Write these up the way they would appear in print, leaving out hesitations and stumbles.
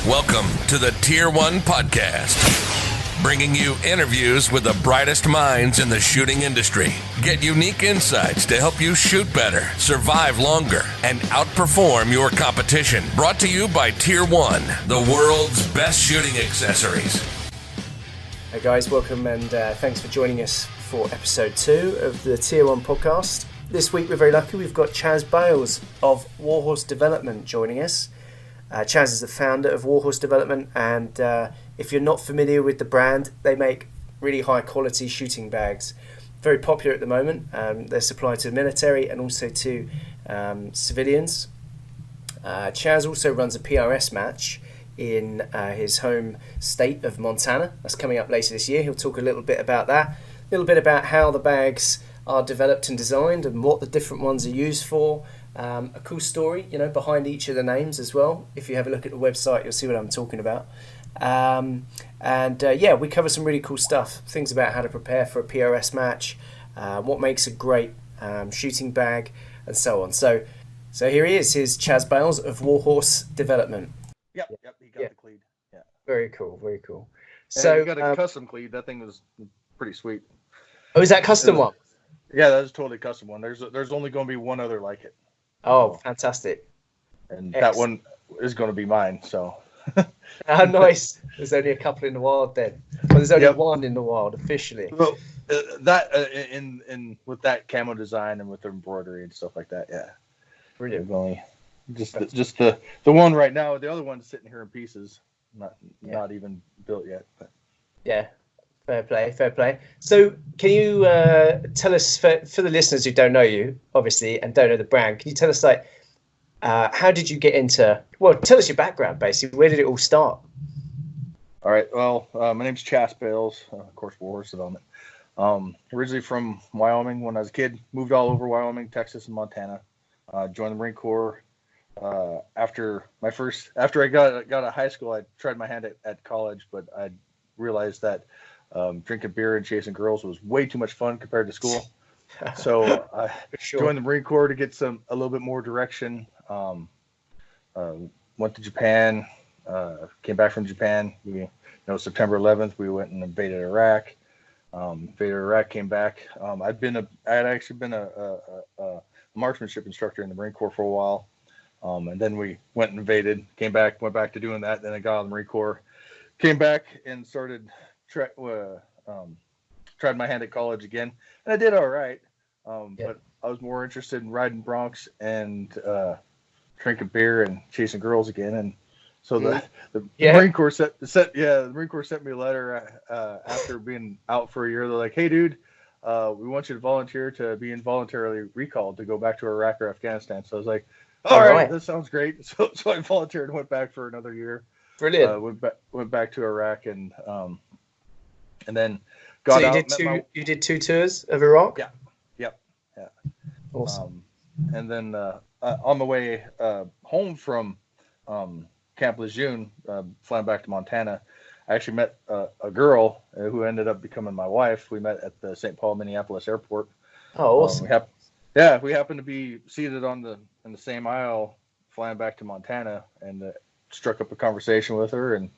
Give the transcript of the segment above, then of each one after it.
Welcome to the Tier 1 Podcast, bringing you interviews with the brightest minds in the shooting industry. Get unique insights to help you shoot better, survive longer, and outperform your competition. Brought to you by Tier 1, the world's best shooting accessories. Hey guys, welcome and thanks for joining us for episode 2 of the Tier 1 Podcast. This week we're very lucky, we've got Chas Bales of Warhorse Development joining us. Chas is the founder of Warhorse Development, and if you're not familiar with the brand, they make really high quality shooting bags. Very popular at the moment. They're supplied to the military and also to civilians. Chas also runs a PRS match in his home state of Montana. That's coming up later this year. He'll talk a little bit about that, a little bit about how the bags are developed and designed and what the different ones are used for. A cool story, behind each of the names as well. If you have a look at the website, you'll see what I'm talking about. We cover some really cool stuff. Things about how to prepare for a PRS match, what makes a great shooting bag, and so on. So here he is. Here's Chas Bales of Warhorse Development. Yep, he got the cleat. Yeah. Very cool. So you got a custom cleat. That thing was pretty sweet. Oh, is that custom one? Yeah, that was totally custom one. There's only going to be one other like it. Oh, fantastic. And that one is going to be mine, so. Oh, nice. There's only a couple in the wild then. Well, there's only one in the wild, officially. Well, in with that camo design and with the embroidery and stuff like that, yeah. Brilliant. Only just the one right now. The other one's sitting here in pieces, not even built yet. But. Yeah. Fair play. So can you tell us, for the listeners who don't know you, obviously, and don't know the brand, can you tell us, how did you get into, tell us your background, basically. Where did it all start? All right. Well, my name's Chas Bales, of course, Warhorse Development. Originally from Wyoming when I was a kid, moved all over Wyoming, Texas, and Montana. Joined the Marine Corps. After I got out of high school, I tried my hand at college, but I realized that drinking beer and chasing girls was way too much fun compared to school. So I joined the Marine Corps to get a little bit more direction. Went to Japan, came back from Japan. September 11th, we went and invaded Iraq. Came back. I had actually been a marksmanship instructor in the Marine Corps for a while. And then we went and invaded, went back to doing that. Then I got out of the Marine Corps, came back and started tried my hand at college again, and I did all right. But I was more interested in riding broncs and drinking beer and chasing girls again. And so the Marine Corps the Marine Corps sent me a letter after being out for a year. They're like, "Hey, dude, we want you to volunteer to be involuntarily recalled to go back to Iraq or Afghanistan." So I was like, "All right, that sounds great." So I volunteered and went back for another year. Brilliant. Went back to Iraq and then got out. You did 2 tours of Iraq? Yeah. Awesome. And then on the way home from Camp Lejeune, flying back to Montana, I actually met a girl who ended up becoming my wife. We met at the St. Paul, Minneapolis airport. Oh, awesome. We happened to be seated in the same aisle flying back to Montana, and struck up a conversation with her, and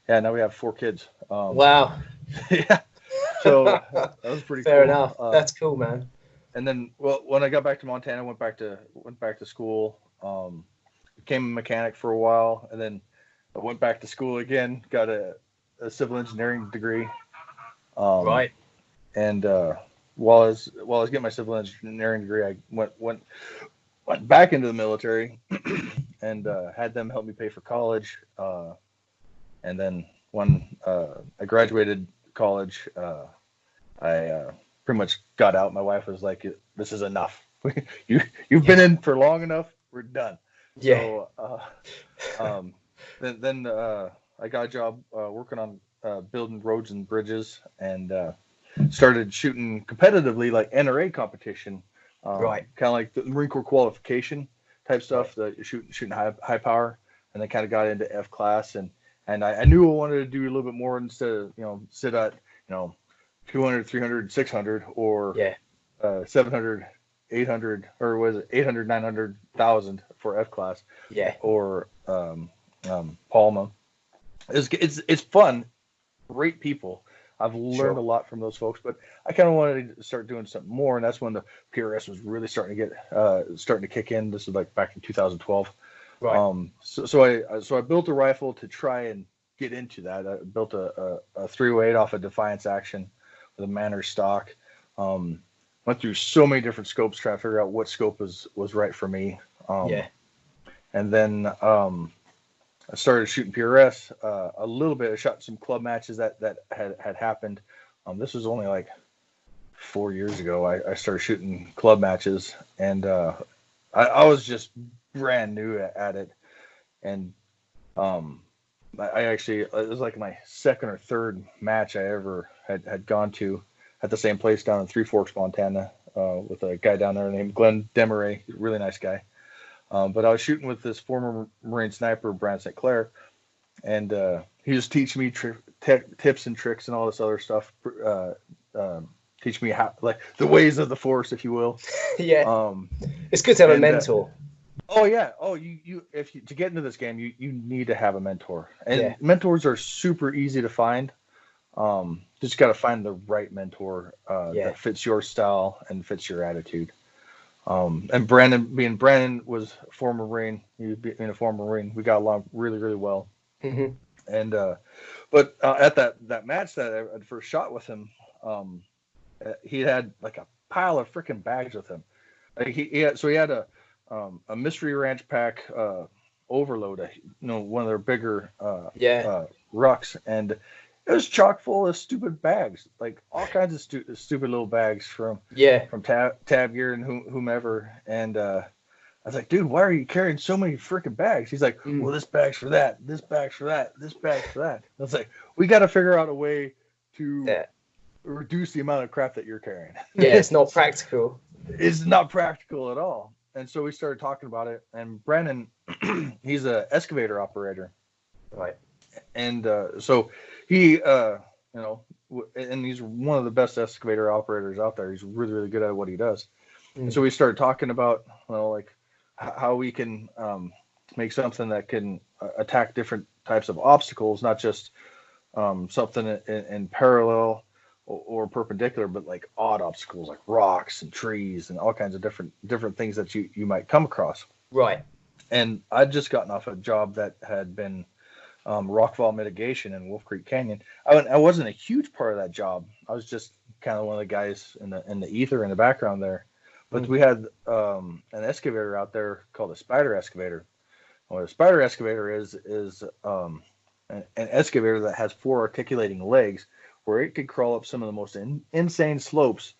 now we have 4 kids. Wow. Yeah. So that was pretty Fair cool. enough. That's cool, man. And then, when I got back to Montana, went back to school. Became a mechanic for a while, and then I went back to school again. Got a civil engineering degree. Right. And while I was getting my civil engineering degree, I went back into the military and had them help me pay for college. And then when I graduated college, I pretty much got out. My wife was like, "This is enough. You've been in for long enough. We're done." Yeah. So then I got a job working on building roads and bridges, and started shooting competitively, like NRA competition. Right. Kind of like the Marine Corps qualification type stuff, that shooting high power, and then kind of got into F class, and I knew I wanted to do a little bit more instead of sit at 200, 300, 600, or 700, 800, or was it 800, 900,000 for F class, or Palma, It's fun, great people. I've learned Sure. a lot from those folks, but I kind of wanted to start doing something more, and that's when the PRS was really starting to kick in. This was like back in 2012. Right. So I built a rifle to try and get into that. I built a 308 off a Defiance Action with a Manor stock. Went through so many different scopes trying to figure out what scope was right for me. Yeah. And then I started shooting PRS a little bit. I shot some club matches that had happened. This was only like 4 years ago. I started shooting club matches, and I was just brand new at it. And I actually, it was like my second or third match I ever had gone to at the same place down in Three Forks, Montana, with a guy down there named Glenn Demaray, really nice guy. But I was shooting with this former Marine sniper, Brand St. Clair, and he was teaching me tips and tricks and all this other stuff. Teach me how, like, the ways of the force, if you will. Yeah. It's good to have a mentor. Oh yeah. Oh, you to get into this game, you need to have a mentor, and Yeah. mentors are super easy to find. Just got to find the right mentor that fits your style and fits your attitude. And Brandon was a former Marine. He being a former Marine, we got along really, really well. Mm-hmm. And but at that match that I first shot with him, he had like a pile of freaking bags with him. Like he had a Mystery Ranch pack overload, one of their bigger rucks, and it was chock full of stupid bags, like all kinds of stupid little bags from Tab Gear and whomever. And I was like, dude, why are you carrying so many freaking bags? He's like, well, this bag's for that, this bag's for that, this bag's for that. I was like, we got to figure out a way to reduce the amount of crap that you're carrying. Yeah, it's not practical. It's not practical at all. And so we started talking about it. And Brandon, he's an excavator operator. Right. And so he, and he's one of the best excavator operators out there. He's really, really good at what he does. And so we started talking about, like how we can make something that can attack different types of obstacles, not just something in parallel or perpendicular, but like odd obstacles like rocks and trees and all kinds of different things that you might come across. Right. And I'd just gotten off a job that had been rockfall mitigation in Wolf Creek Canyon. I wasn't a huge part of that job. I was just kind of one of the guys in the ether in the background there. But we had an excavator out there called a spider excavator. What a spider excavator is an excavator that has 4 articulating legs, where it could crawl up some of the most insane slopes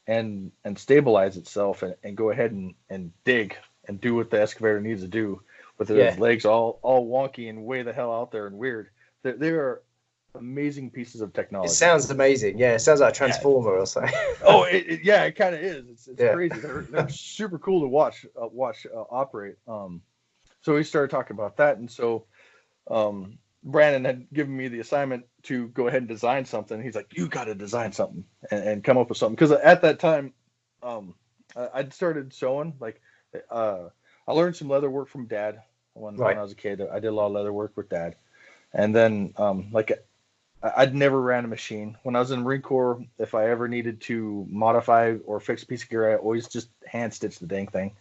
and stabilize itself and go ahead and dig and do what the excavator needs to do with its legs all wonky and way the hell out there and weird. They are amazing pieces of technology. It sounds amazing. Yeah, it sounds like a Transformer or something. Oh, it kind of is. It's crazy. They're super cool to watch operate. So we started talking about that, and so Brandon had given me the assignment to go ahead and design something. He's like, you got to design something and come up with something. Because at that time, I'd started sewing. Like, I learned some leather work from Dad when I was a kid. I did a lot of leather work with Dad. And then, I'd never ran a machine. When I was in the Marine Corps, if I ever needed to modify or fix a piece of gear, I always just hand stitched the dang thing,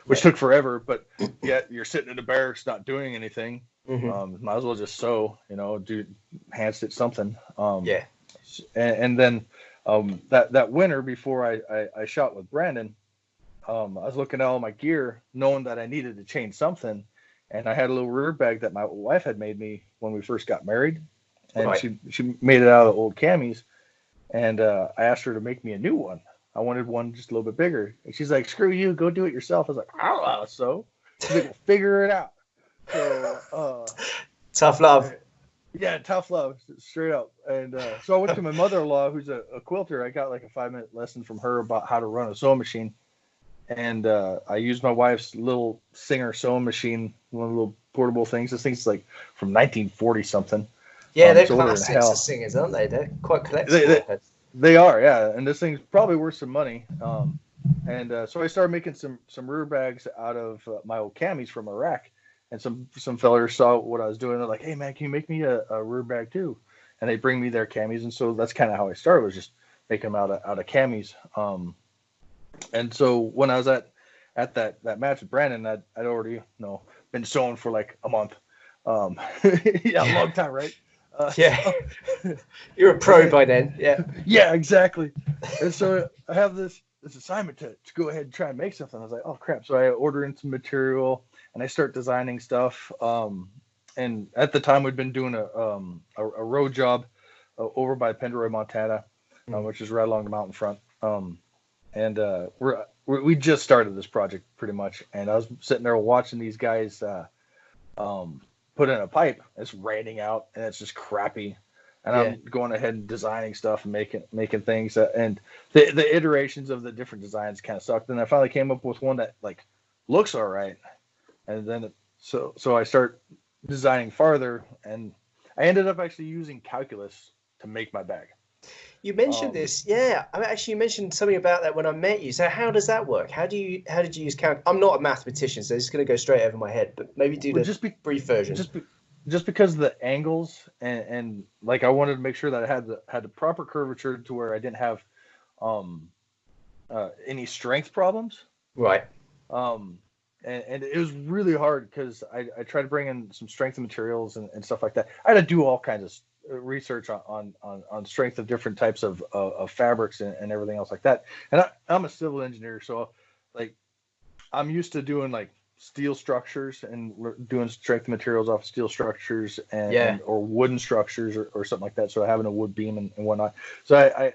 which took forever. But yet you're sitting in the barracks not doing anything. Might as well just sew, do hand stitch something. And then that winter before I shot with Brandon, I was looking at all my gear, knowing that I needed to change something. And I had a little rear bag that my wife had made me when we first got married. And she made it out of old camis. And I asked her to make me a new one. I wanted one just a little bit bigger. And she's like, screw you, go do it yourself. I was like, I don't know how to sew. She's like, well, figure it out. So tough love. Yeah, tough love, straight up. And so I went to my mother-in-law, who's a quilter. I got like a 5-minute lesson from her about how to run a sewing machine. And I used my wife's little Singer sewing machine, one of the little portable things. This thing's like from 1940 something. Yeah, they're classics of Singers, aren't they? They're quite collectible. They are, yeah. And this thing's probably worth some money. And so I started making some rear bags out of my old camis from Iraq. and some fellers saw what I was doing. They're like, "Hey man, can you make me a rear bag too?" And they bring me their camis, and so that's kind of how I started, was just making them out of camis. And so when I was at that match with Brandon, I'd already been sewing for like a month. Yeah, a long time, right? Yeah, you're a pro by then. Yeah. Yeah, exactly. And so I have this assignment to go ahead and try and make something. I was like, oh crap! So I order in some material and I start designing stuff. And at the time we'd been doing a road job over by Penderoy, Montana, which is right along the mountain front. And we just started this project pretty much, and I was sitting there watching these guys put in a pipe. It's raining out, and it's just crappy. And I'm going ahead and designing stuff and making things. And the iterations of the different designs kind of sucked. And I finally came up with one that like looks all right. And then so I start designing farther, and I ended up actually using calculus to make my bag. You mentioned this, yeah. I mean, actually, you mentioned something about that when I met you. So how does that work? How did you use calculus? I'm not a mathematician, so it's going to go straight over my head. But maybe do the brief version. Just because of the angles and like I wanted to make sure that I had the proper curvature to where I didn't have any strength problems. Right. And it was really hard because I tried to bring in some strength of materials and stuff like that. I had to do all kinds of research on strength of different types of fabrics and everything else like that. And I'm a civil engineer, so like I'm used to doing like steel structures and doing strength materials off of steel structures or wooden structures or something like that. So having a wood beam and whatnot. So I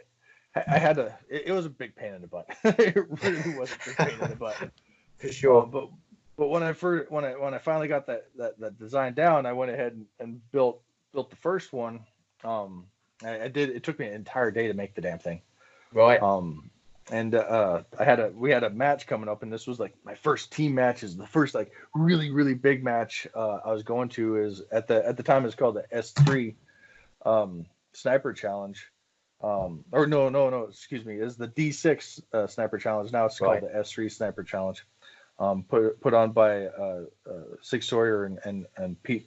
had to. It was a big pain in the butt. It really was a big pain in the butt. For sure. But when I finally got that design down, I went ahead and built the first one. I did. It took me an entire day to make the damn thing. Right. And we had a match coming up, and this was like my first team match. Is the first like really really big match I was going to. Is at the time it's called the S3 Sniper Challenge. Or no, excuse me, is the D6 Sniper Challenge. Now it's called the S3 Sniper Challenge. Put on by Sig Sawyer and Pete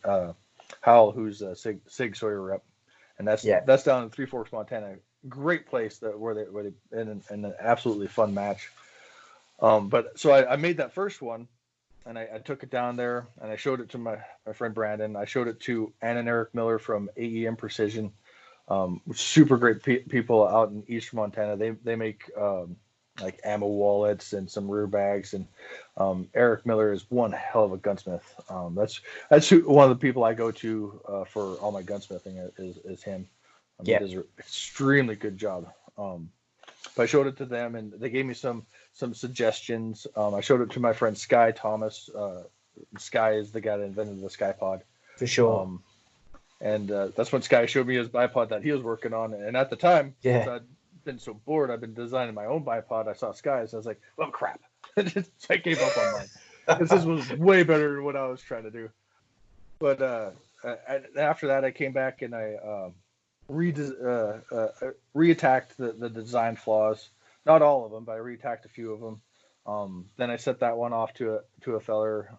Howell, who's a Sig Sawyer rep, and that's down in Three Forks, Montana. Great place where they in an absolutely fun match. But so I made that first one, and I took it down there and I showed it to my friend Brandon. I showed it to Ann and Eric Miller from AEM Precision. Super great people out in Eastern Montana. They make like ammo wallets and some rear bags, and Eric Miller is one hell of a gunsmith. That's one of the people I go to for all my gunsmithing is him. He does an extremely good job. But I showed it to them, and they gave me some suggestions. I showed it to my friend Sky Thomas. Sky is the guy that invented the Sky Pod. For sure. And that's when Sky showed me his bipod that he was working on. And at the time, since I'd been so bored, I've been designing my own bipod. I saw Sky's. I was like, well, crap. So I gave up on mine. This was way better than what I was trying to do. But after that, I came back and I reattacked the design flaws. Not all of them, but I reattacked a few of them. Then I set that one off to a feller.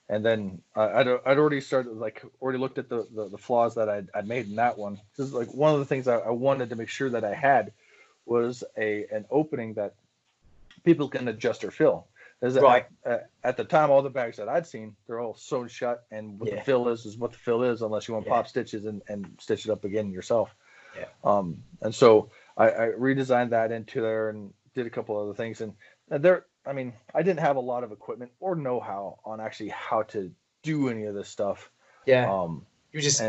And then I'd already looked at the flaws that I'd made in that one. This is like one of the things I wanted to make sure that I had was an opening that people can adjust or fill. Right. At the time, all the bags that I'd seen, they're all sewn shut, and what the fill is what the fill is, unless you want pop stitches and stitch it up again yourself. Yeah. And so I redesigned that into there and did a couple other things. And there, I mean, I didn't have a lot of equipment or know-how on actually how to do any of this stuff. Yeah. You were just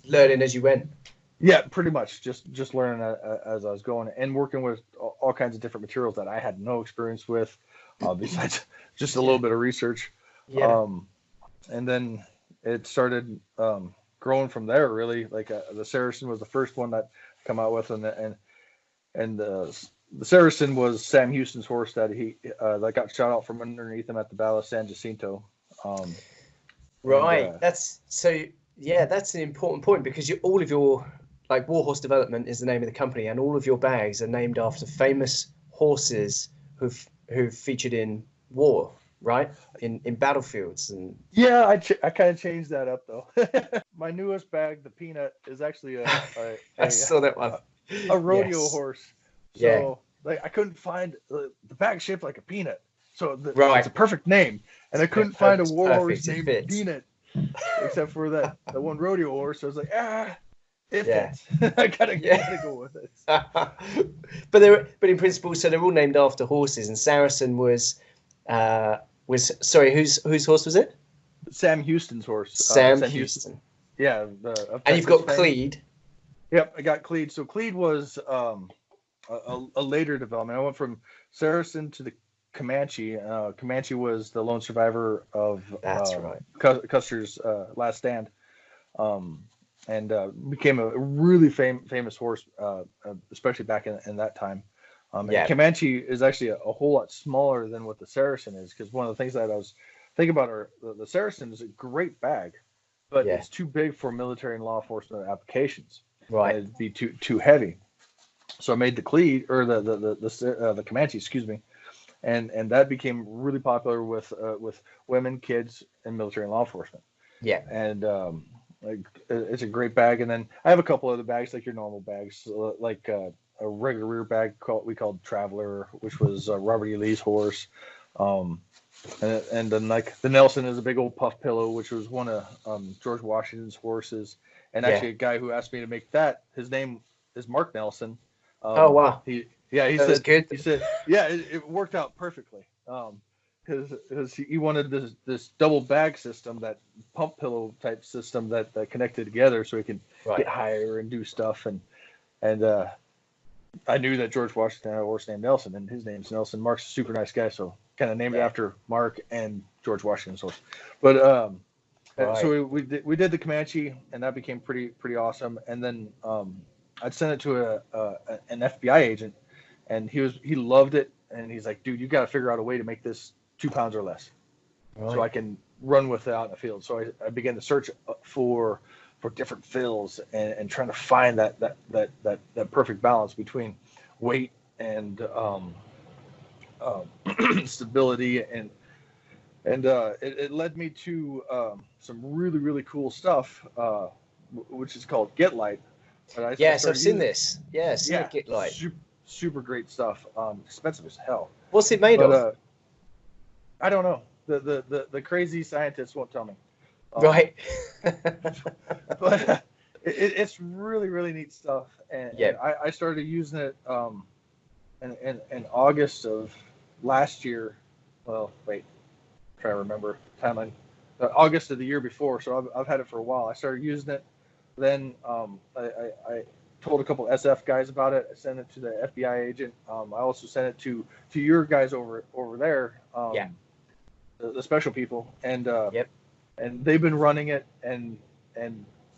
learning as you went. Yeah, pretty much. Just learning as I was going and working with all kinds of different materials that I had no experience with, besides just a little bit of research. Yeah. And then it started growing from there. Really, like the Saracen was the first one that I come out with, and the Saracen was Sam Houston's horse that that got shot out from underneath him at the Battle of San Jacinto. Right. That's an important point, because all of your, like, Warhorse Development is the name of the company, and all of your bags are named after famous horses who've featured in war. right? In battlefields and Yeah, I kind of changed that up though. My newest bag, the Peanut, is actually I saw that one. a rodeo Yes. horse. Yeah. So like I couldn't find the bag shaped like a peanut. So Right. it's a perfect name, and I couldn't find a It's warhorse perfect. It named fits. Peanut, except for that one rodeo horse. So I was like, it Yeah. fits. I gotta Yeah. go with it. But in principle, so they're all named after horses. And Saracen was sorry, whose horse was it? Sam Houston's horse. Sam Sam Houston. Yeah, And you've got Cleed. Yep, I got Cleed. So Cleed was a later development. I went from Saracen to the Comanche. Comanche was the lone survivor of That's right. Custer's last stand, and became a really famous horse, especially back in that time. And Comanche is actually a whole lot smaller than what the Saracen is, because one of the things that I was thinking about the Saracen is a great bag, but it's too big for military and law enforcement applications. Right, it'd be too heavy. So I made the Cleed, or the Comanche, excuse me, and that became really popular with women, kids, and military and law enforcement. Yeah, and it's a great bag. And then I have a couple other bags, like your normal bags, like a regular rear bag we called Traveler, which was Robert E. Lee's horse. And then like the Nelson is a big old puff pillow, which was one of George Washington's horses. And actually, a guy who asked me to make that, his name is Mark Nelson. Oh wow! He said, yeah, it worked out perfectly. Because he wanted this double bag system, that pump pillow type system that connected together, so he could get higher and do stuff. And I knew that George Washington had a horse named Nelson, and his name's Nelson. Mark's a super nice guy, so kind of named it after Mark and George Washington's horse. But so we did the Comanche, and that became pretty awesome. And then I'd sent it to an FBI agent, and he loved it, and he's like, dude, you got to figure out a way to make this 2 pounds or less, so I can run with it out in the field. So I began to search for different fills and trying to find that perfect balance between weight and stability, and it led me to some really cool stuff, which is called Get Light. Yes, I've seen this. Yes, Get Light. Super great stuff. Expensive as hell. What's it made of? I don't know. The crazy scientists won't tell me. Right. But it's really neat stuff. And I started using it in August of last year. Well, wait, I'm trying to remember timeline. August of the year before. So I've had it for a while. I started using it. Then I told a couple SF guys about it. I sent it to the FBI agent. I also sent it to your guys over there. The special people, and and they've been running it, and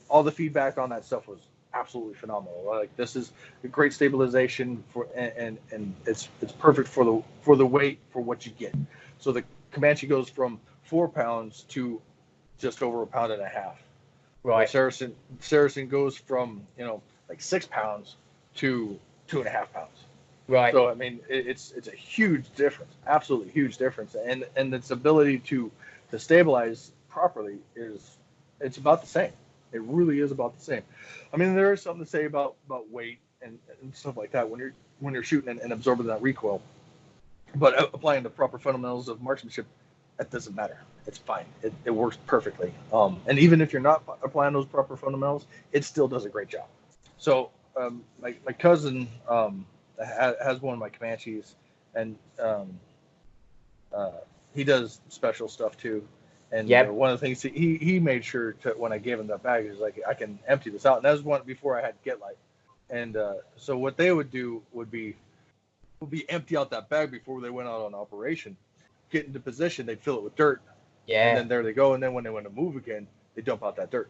all the feedback on that stuff was absolutely phenomenal. Like, this is a great stabilization for, and it's perfect for the weight for what you get. So the Comanche goes from 4 pounds to just over 1.5 pounds. Right. Saracen goes from like 6 pounds to 2.5 pounds. Right. So I mean, it's a huge difference, absolutely huge difference, and its ability to stabilize properly it's about the same. It really is about the same. I mean, there is something to say about weight and stuff like that when you're shooting and absorbing that recoil, but applying the proper fundamentals of marksmanship, that doesn't matter. It's fine. It works perfectly. And even if you're not applying those proper fundamentals, it still does a great job. So my cousin has one of my Comanches, and he does special stuff too. And one of the things he made sure to, when I gave him that bag, is like, I can empty this out. And that was one before I had Get Light. And so what they would do would be empty out that bag before they went out on operation, get into position, they'd fill it with dirt. And then there they go. And then when they want to move again, they dump out that dirt,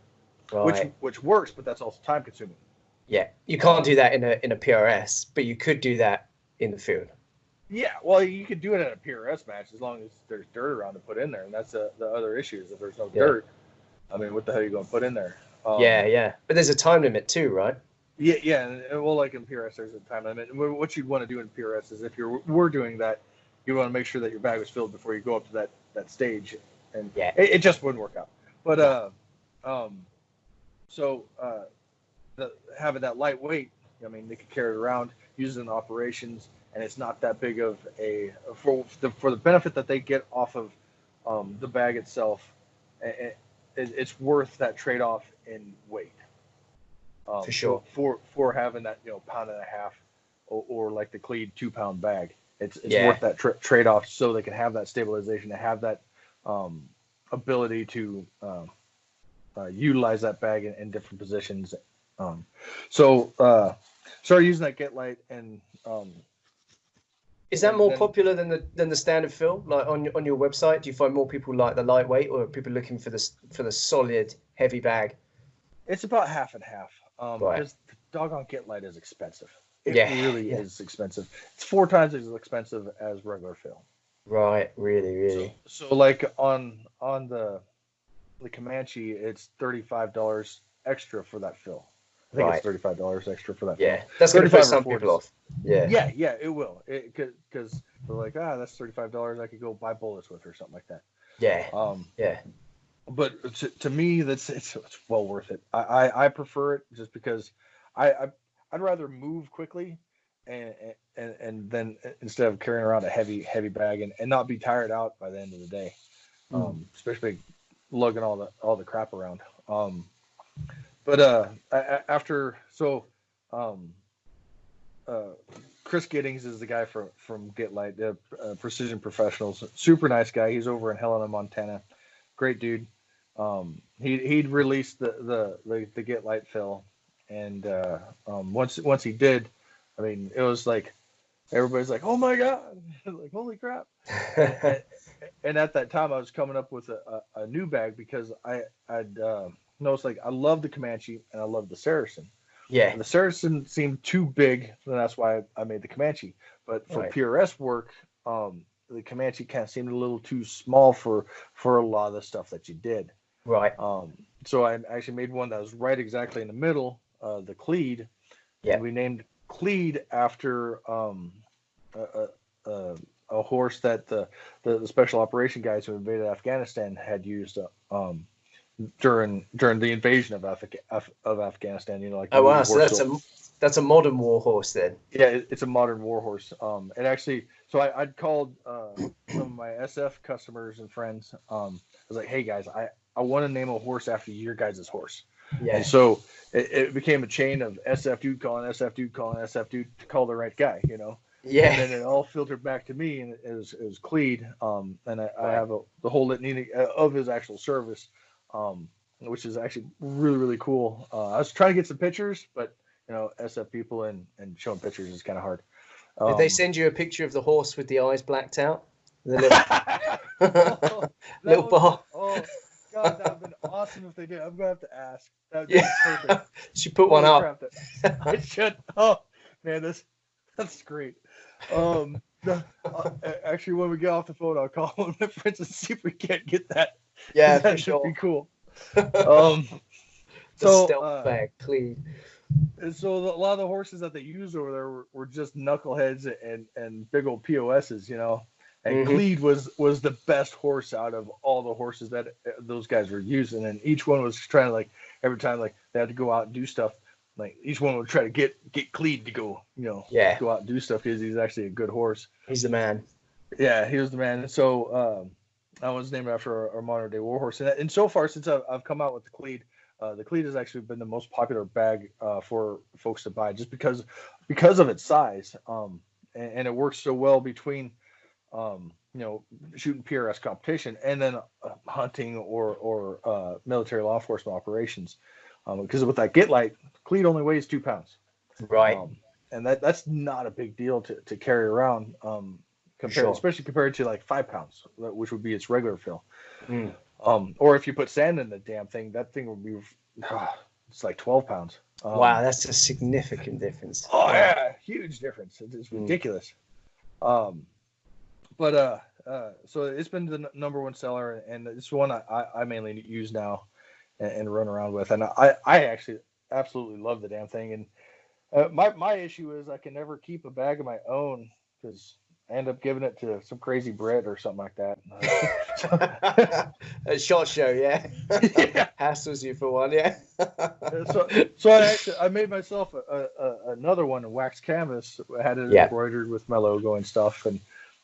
which works, but that's also time consuming. Yeah, you can't do that in a PRS, but you could do that in the field. Yeah, well, you could do it at a PRS match as long as there's dirt around to put in there, and that's the other issue is if there's no dirt. I mean, what the hell are you going to put in there? But there's a time limit too, right? Yeah, and well, like in PRS, there's a time limit. What you'd want to do in PRS is, if we're doing that, you want to make sure that your bag was filled before you go up to that stage, and Yeah. it just wouldn't work out. But having that lightweight, I mean, they could carry it around, use it in operations, and it's not that big of a for the benefit that they get off of the bag itself. It's worth that trade-off in weight. For sure. So for having that pound and a half or like the Cleed 2-pound bag, it's worth that trade-off so they can have that stabilization, to have that ability to utilize that bag in different positions. So started using that Get Light, and is that more popular than the standard fill? Like on your website, do you find more people like the lightweight, or are people looking for the solid heavy bag? It's about half and half. Right. Because the doggone Get Light is expensive. It really is expensive. It's 4 times as expensive as regular fill. Right, really. So like on the Comanche, it's $35 extra for that fill. I think it's $35 extra for that. Yeah, fill. that's going to put some people off. Yeah, it will. Because they're like, that's $35 I could go buy bullets with or something like that. Yeah. But to me, it's well worth it. I prefer it just because I'd rather move quickly and then instead of carrying around a heavy bag and not be tired out by the end of the day, especially lugging all the crap around. But after Chris Giddings is the guy from Get Light, the Precision Professionals. Super nice guy. He's over in Helena, Montana. Great dude. He'd released the Get Light fill, and once he did, I mean, it was like everybody's like, "Oh my god!" Like, holy crap! and at that time, I was coming up with a new bag because I'd noticed, like, I love the Comanche and I love the Saracen. Yeah. The Saracen seemed too big, and that's why I made the Comanche. But for PRS work, the Comanche kind of seemed a little too small for a lot of the stuff that you did. Right. So I actually made one that was right exactly in the middle, the Cleed. Yeah. And we named Cleed after a horse that the special operation guys who invaded Afghanistan had used during the invasion of Afghanistan. Like, oh wow, so that's a modern Warhorse then. Yeah, it's a modern Warhorse. And actually, so I'd called some of my SF customers and friends. I was like, hey guys, I want to name a horse after your guys' horse. Yeah. And so it became a chain of SF dude calling SF dude calling SF dude to call the right guy, Yeah. And then it all filtered back to me, and it was Cleed. And I have the whole litany of his actual service, which is actually really, really cool. I was trying to get some pictures, but SF people and showing pictures is kind of hard. Did they send you a picture of the horse with the eyes blacked out? The little bar. Oh God, that would have been awesome if they did. I'm gonna have to ask. That would be perfect. Should put one up. I should. Oh man, that's great. Actually, when we get off the phone, I'll call one of my friends and see if we can't get that. Yeah, that for sure. Be cool. The stealth bag, Cleed. And so a lot of the horses that they used over there were just knuckleheads and big old POSs, And Cleed was the best horse out of all the horses that those guys were using, and each one was trying to, like, every time, like, they had to go out and do stuff, like each one would try to get Cleed to go, go out and do stuff because he's actually a good horse. He's the man. Yeah, he was the man. And so I was named after our modern day warhorse, and so far since I've come out with the Cleed has actually been the most popular bag for folks to buy, just because of its size, and it works so well between shooting PRS competition and then hunting or military law enforcement operations. Because with that Get Light, Cleed only weighs 2 pounds. Right. And that's not a big deal to carry around, especially compared to like 5 pounds, which would be its regular fill. Or if you put sand in the damn thing, that thing would be, it's like 12 pounds. Wow, that's a significant difference. Oh yeah, huge difference. It's ridiculous. But so it's been the number one seller, and it's one I mainly use now and run around with. And I actually absolutely love the damn thing. And my issue is I can never keep a bag of my own because I end up giving it to some crazy Brit or something like that. A shot show, yeah. Yeah. Hassles you for one, yeah. So I made myself another one, a wax canvas. I had it Yeah, embroidered with my logo and stuff, and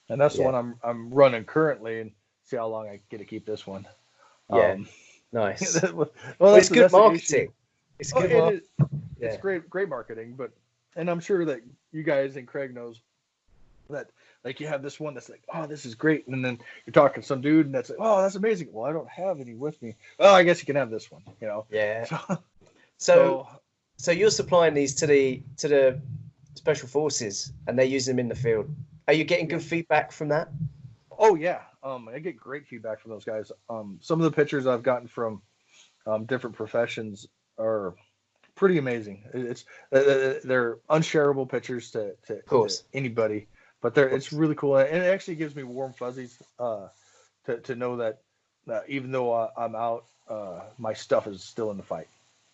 that's the yeah, one I'm running currently, and see how long I get to keep this one. yeah. Um, Nice. well, Well, it's that's good the issue. marketing. It's Oh, good it marketing. is. Yeah. It's great marketing, and I'm sure that you guys and Craig knows that, like, you have this one that's like, oh, this is great, and then you're talking to some dude and that's like, oh, that's amazing. Well, I don't have any with me. Oh, I guess you can have this one, Yeah. So, So, so so you're supplying these to the special forces, and they're using them in the field. Are you getting good feedback from that? oh yeah, I get great feedback from those guys. Some of the pictures I've gotten from different professions are pretty amazing. They're unshareable pictures to Of course. anybody, but it's really cool, and it actually gives me warm fuzzies to know that even though I'm out, my stuff is still in the fight.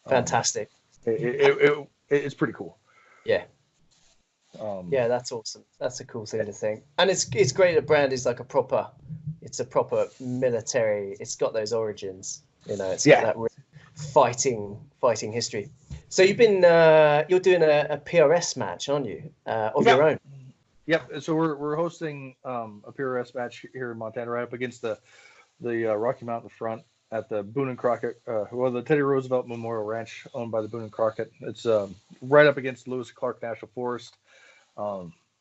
Fantastic. It's pretty cool. Yeah. Yeah, that's awesome. That's a cool thing to think, and it's great. The brand is like a proper military. It's got those origins, It's got that fighting history. So you've been you're doing a PRS match, aren't you? Of your own. Yep. So we're hosting a PRS match here in Montana, right up against the Rocky Mountain front at the Boone and Crockett, the Teddy Roosevelt Memorial Ranch, owned by the Boone and Crockett. It's right up against Lewis and Clark National Forest.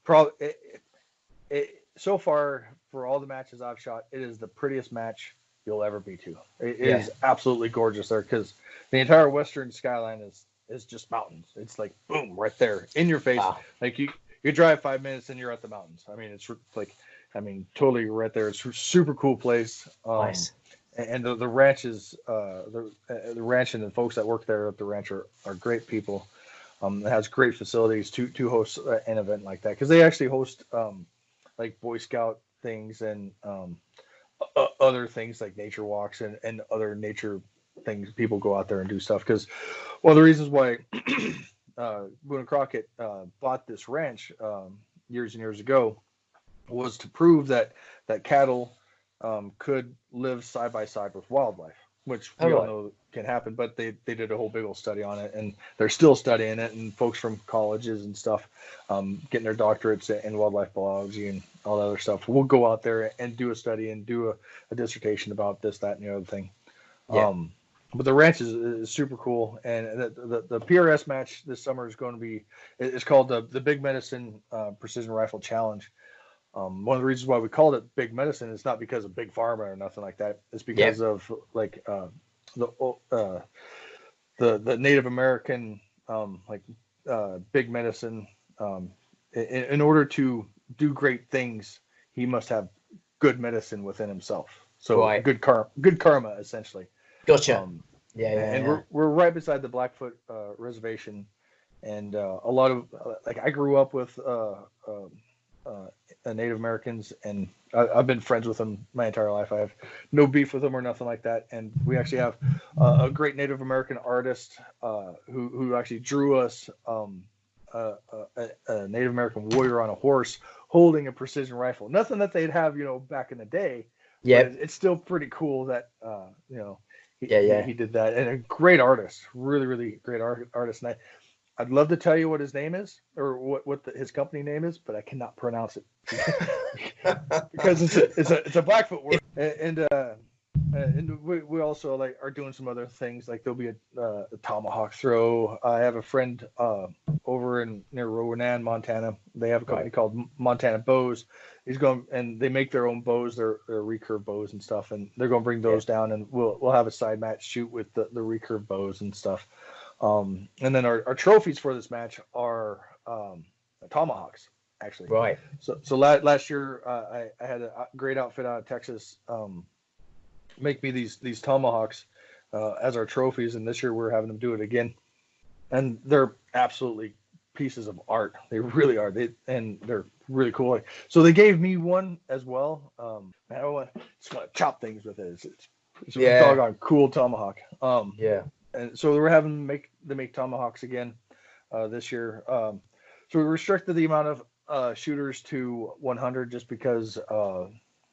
Probably so far, for all the matches I've shot, it is the prettiest match you'll ever be to. It is absolutely gorgeous there, because the entire western skyline is just mountains. It's like boom, right there in your face. Wow. Like you drive 5 minutes and you're at the mountains. I mean, it's like, totally right there. It's a super cool place. Nice. And the ranch is the ranch, and the folks that work there at the ranch are great people. It has great facilities to host an event like that, because they actually host like Boy Scout things and other things like nature walks and other nature things. People go out there and do stuff, because one of the reasons why Boone and Crockett bought this ranch years and years ago was to prove that cattle could live side by side with wildlife, which we all know can happen. But they did a whole big old study on it, and they're still studying it. And folks from colleges and stuff getting their doctorates in wildlife biology and all that other stuff will go out there and do a study and do a dissertation about this, that, and the other thing. Yeah. But the ranch is super cool, and the PRS match this summer is going to be, it's called the Big Medicine Precision Rifle Challenge. One of the reasons why we called it Big Medicine is not because of Big Pharma or nothing like that. It's because of like the Native American Big Medicine. In order to do great things, he must have good medicine within himself. So good karma essentially. Gotcha. We're right beside the Blackfoot reservation, and a lot of I grew up with Native Americans, and I've been friends with them my entire life. I have no beef with them or nothing like that. And we actually have a great Native American artist who actually drew us a Native American warrior on a horse holding a precision rifle. Nothing that they'd have, back in the day. Yeah, it's still pretty cool that he did that, and a great artist, really, really great artist. And I'd love to tell you what his name is, or what his company name is, but I cannot pronounce it because it's a Blackfoot word. And we also are doing some other things, like there'll be a tomahawk throw. I have a friend over near Rowan, Montana. They have a company called Montana Bows. He's going, and they make their own bows, their recurve bows and stuff, and they're going to bring those down, and we'll have a side match shoot with the recurve bows and stuff. And then our trophies for this match are tomahawks, actually. Right. So last year I had a great outfit out of Texas make me these tomahawks as our trophies, and this year we're having them do it again, and they're absolutely pieces of art. They really are. They're really cool. So they gave me one as well. I just want to chop things with it. It's a doggone cool tomahawk. And so we're having them make tomahawks again this year. So we restricted the amount of shooters to 100 just because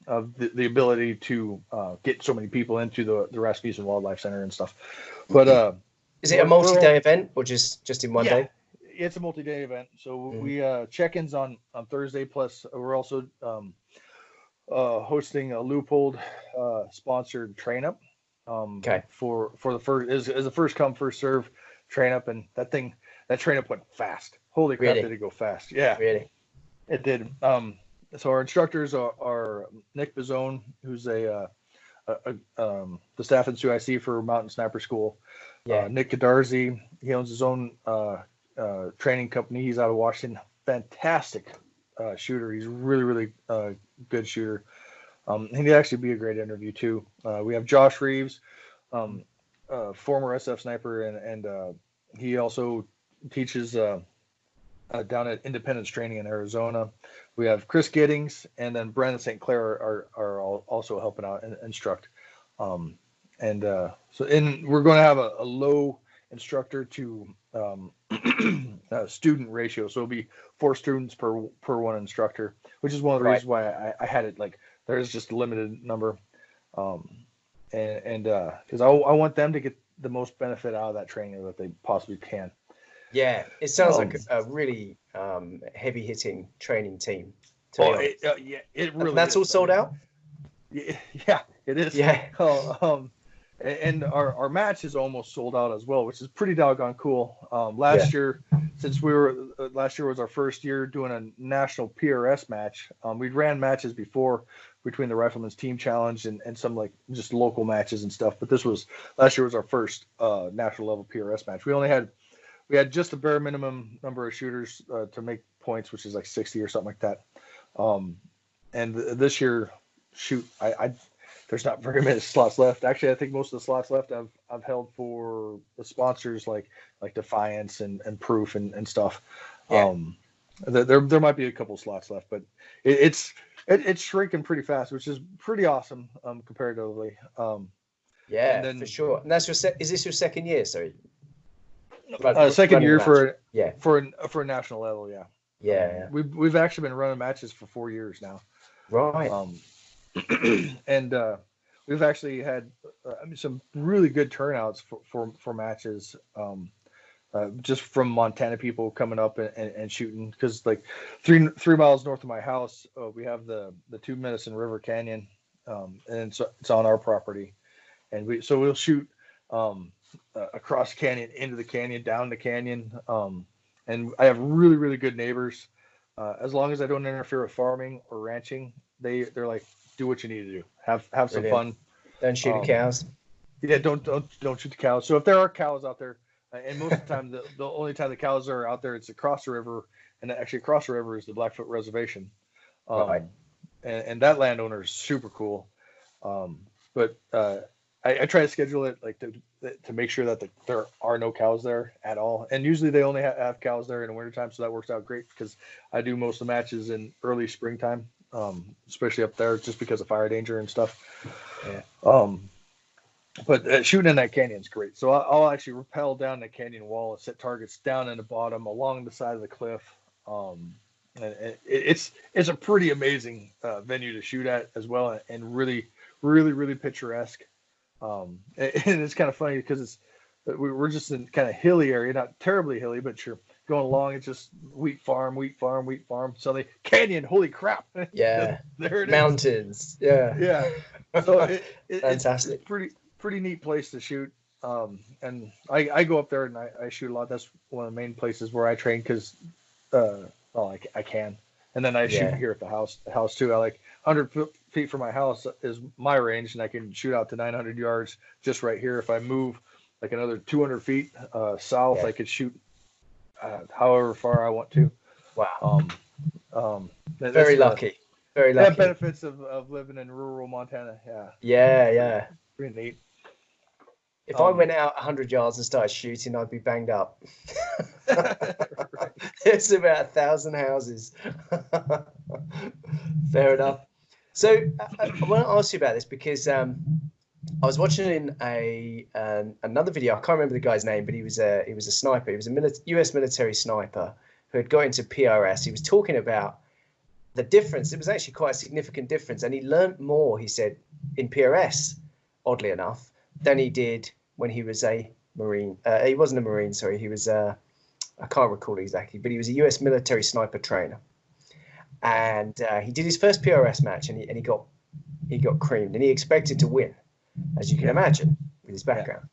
of the ability to get so many people into the Rasmussen Wildlife Center and stuff. But is it a multi-day event or just in one day? It's a multi-day event. So we check-ins on Thursday. Plus, we're also hosting a Leupold sponsored train up. For the first is a first come first serve train up, and that train up went fast. Holy crap, did it go fast? Yeah, really, it did. So our instructors are Nick Bizzone, who's the staff and CIC for Mountain Sniper School. Nick Cadarzi, he owns his own training company. He's out of Washington. Fantastic shooter. He's really good shooter. He'd actually be a great interview too. We have Josh Reeves, former SF sniper, and he also teaches down at Independence Training in Arizona. We have Chris Giddings, and then Brandon St. Clair are also helping out and instruct. So we're going to have a low instructor to student ratio, so it'll be 4 students per one instructor, which is one of the reasons why I had it like there's just a limited number, because I want them to get the most benefit out of that training that they possibly can. Yeah, it sounds like a really heavy hitting training team. It really. And that's all sold out. Yeah, it is. Yeah. And our match is almost sold out as well, which is pretty doggone cool. Last year, since last year was our first year doing a national PRS match. We'd ran matches before between the Rifleman's Team Challenge and some like just local matches and stuff. But last year was our first national level PRS match. We had just a bare minimum number of shooters to make points, which is like 60 or something like that. And this year, there's not very many slots left. Actually, I think most of the slots left I've held for the sponsors like Defiance and Proof and stuff. Yeah. There might be a couple slots left, but it's shrinking pretty fast, which is pretty awesome comparatively. For sure. And that's is this your second year? Sorry. Second year for a national level. Yeah. We've actually been running matches for 4 years now. Right. And we've actually had some really good turnouts for matches, just from Montana people coming up and shooting, because like 3 miles north of my house, we have the 2 Medicine River Canyon, and so it's on our property, and we'll shoot across the canyon, into the canyon, down the canyon, and I have really good neighbors. As long as I don't interfere with farming or ranching, they're like, do what you need to do. Have some fun. Don't shoot the cows. Yeah, don't shoot the cows. So if there are cows out there, and most of the time, the only time the cows are out there, it's across the river, and actually across the river is the Blackfoot Reservation. And that landowner is super cool. But I try to schedule it like to make sure that there are no cows there at all. And usually they only have cows there in the wintertime, so that works out great because I do most of the matches in early springtime, especially up there, just because of fire danger and stuff. Yeah. But shooting in that canyon is great. So I'll actually rappel down the canyon wall and set targets down in the bottom along the side of the cliff. And it's a pretty amazing venue to shoot at as well, and really picturesque. And it's kind of funny because we're just in kind of hilly area, not terribly hilly, but you're going along. It's just wheat farm. So the canyon, holy crap! Yeah, there it mountains. is. Yeah. So fantastic. It's pretty neat place to shoot. And I go up there and I shoot a lot. That's one of the main places where I train because, I can. And then I shoot here at the house too. I like 100 feet from my house is my range, and I can shoot out to 900 yards just right here. If I move like another 200 feet south, I could shoot however far I want to. Wow. Very lucky. That benefits of living in rural Montana. Yeah. Pretty neat. If I went out 100 yards and started shooting, I'd be banged up. Right. It's about 1,000 houses. Fair enough. So I want to ask you about this because I was watching another video. I can't remember the guy's name, but he was a sniper. He was a US military sniper who had got into PRS. He was talking about the difference, it was actually quite a significant difference. And he learnt more, he said, in PRS, oddly enough, than he did when he was a Marine. He wasn't a Marine, sorry. He was, I can't recall exactly, but he was a US military sniper trainer. And he did his first PRS match, and he got creamed, and he expected to win, as you can imagine, with his background.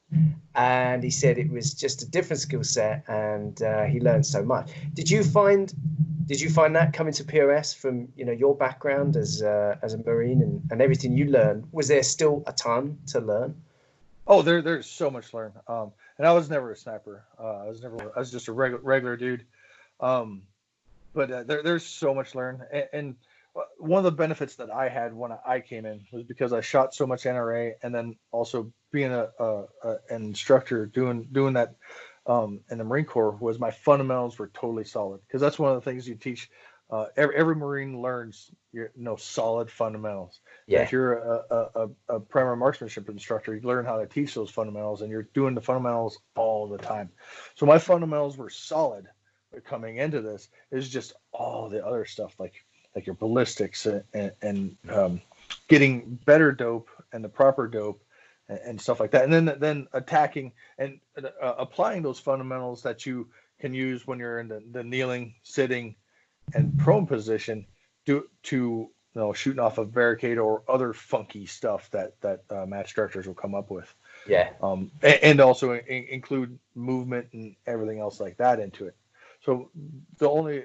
And he said it was just a different skill set, and he learned so much. Did you find that coming to PRS from your background as a Marine and everything you learned? Was there still a ton to learn? Oh, there's so much to learn. And I was never a sniper. I was just a regular dude. But there's so much to learn. And one of the benefits that I had when I came in was because I shot so much NRA, and then also being an instructor doing that in the Marine Corps, was my fundamentals were totally solid, because that's one of the things you teach. Every Marine learns solid fundamentals. Yeah. And if you're a primary marksmanship instructor, you learn how to teach those fundamentals, and you're doing the fundamentals all the time. So my fundamentals were solid. Coming into this is just all the other stuff, like your ballistics and getting better dope and the proper dope and stuff like that, and then attacking and applying those fundamentals that you can use when you're in the kneeling, sitting, and prone position to shooting off a barricade or other funky stuff that match directors will come up with. Yeah. And also include movement and everything else like that into it. So the only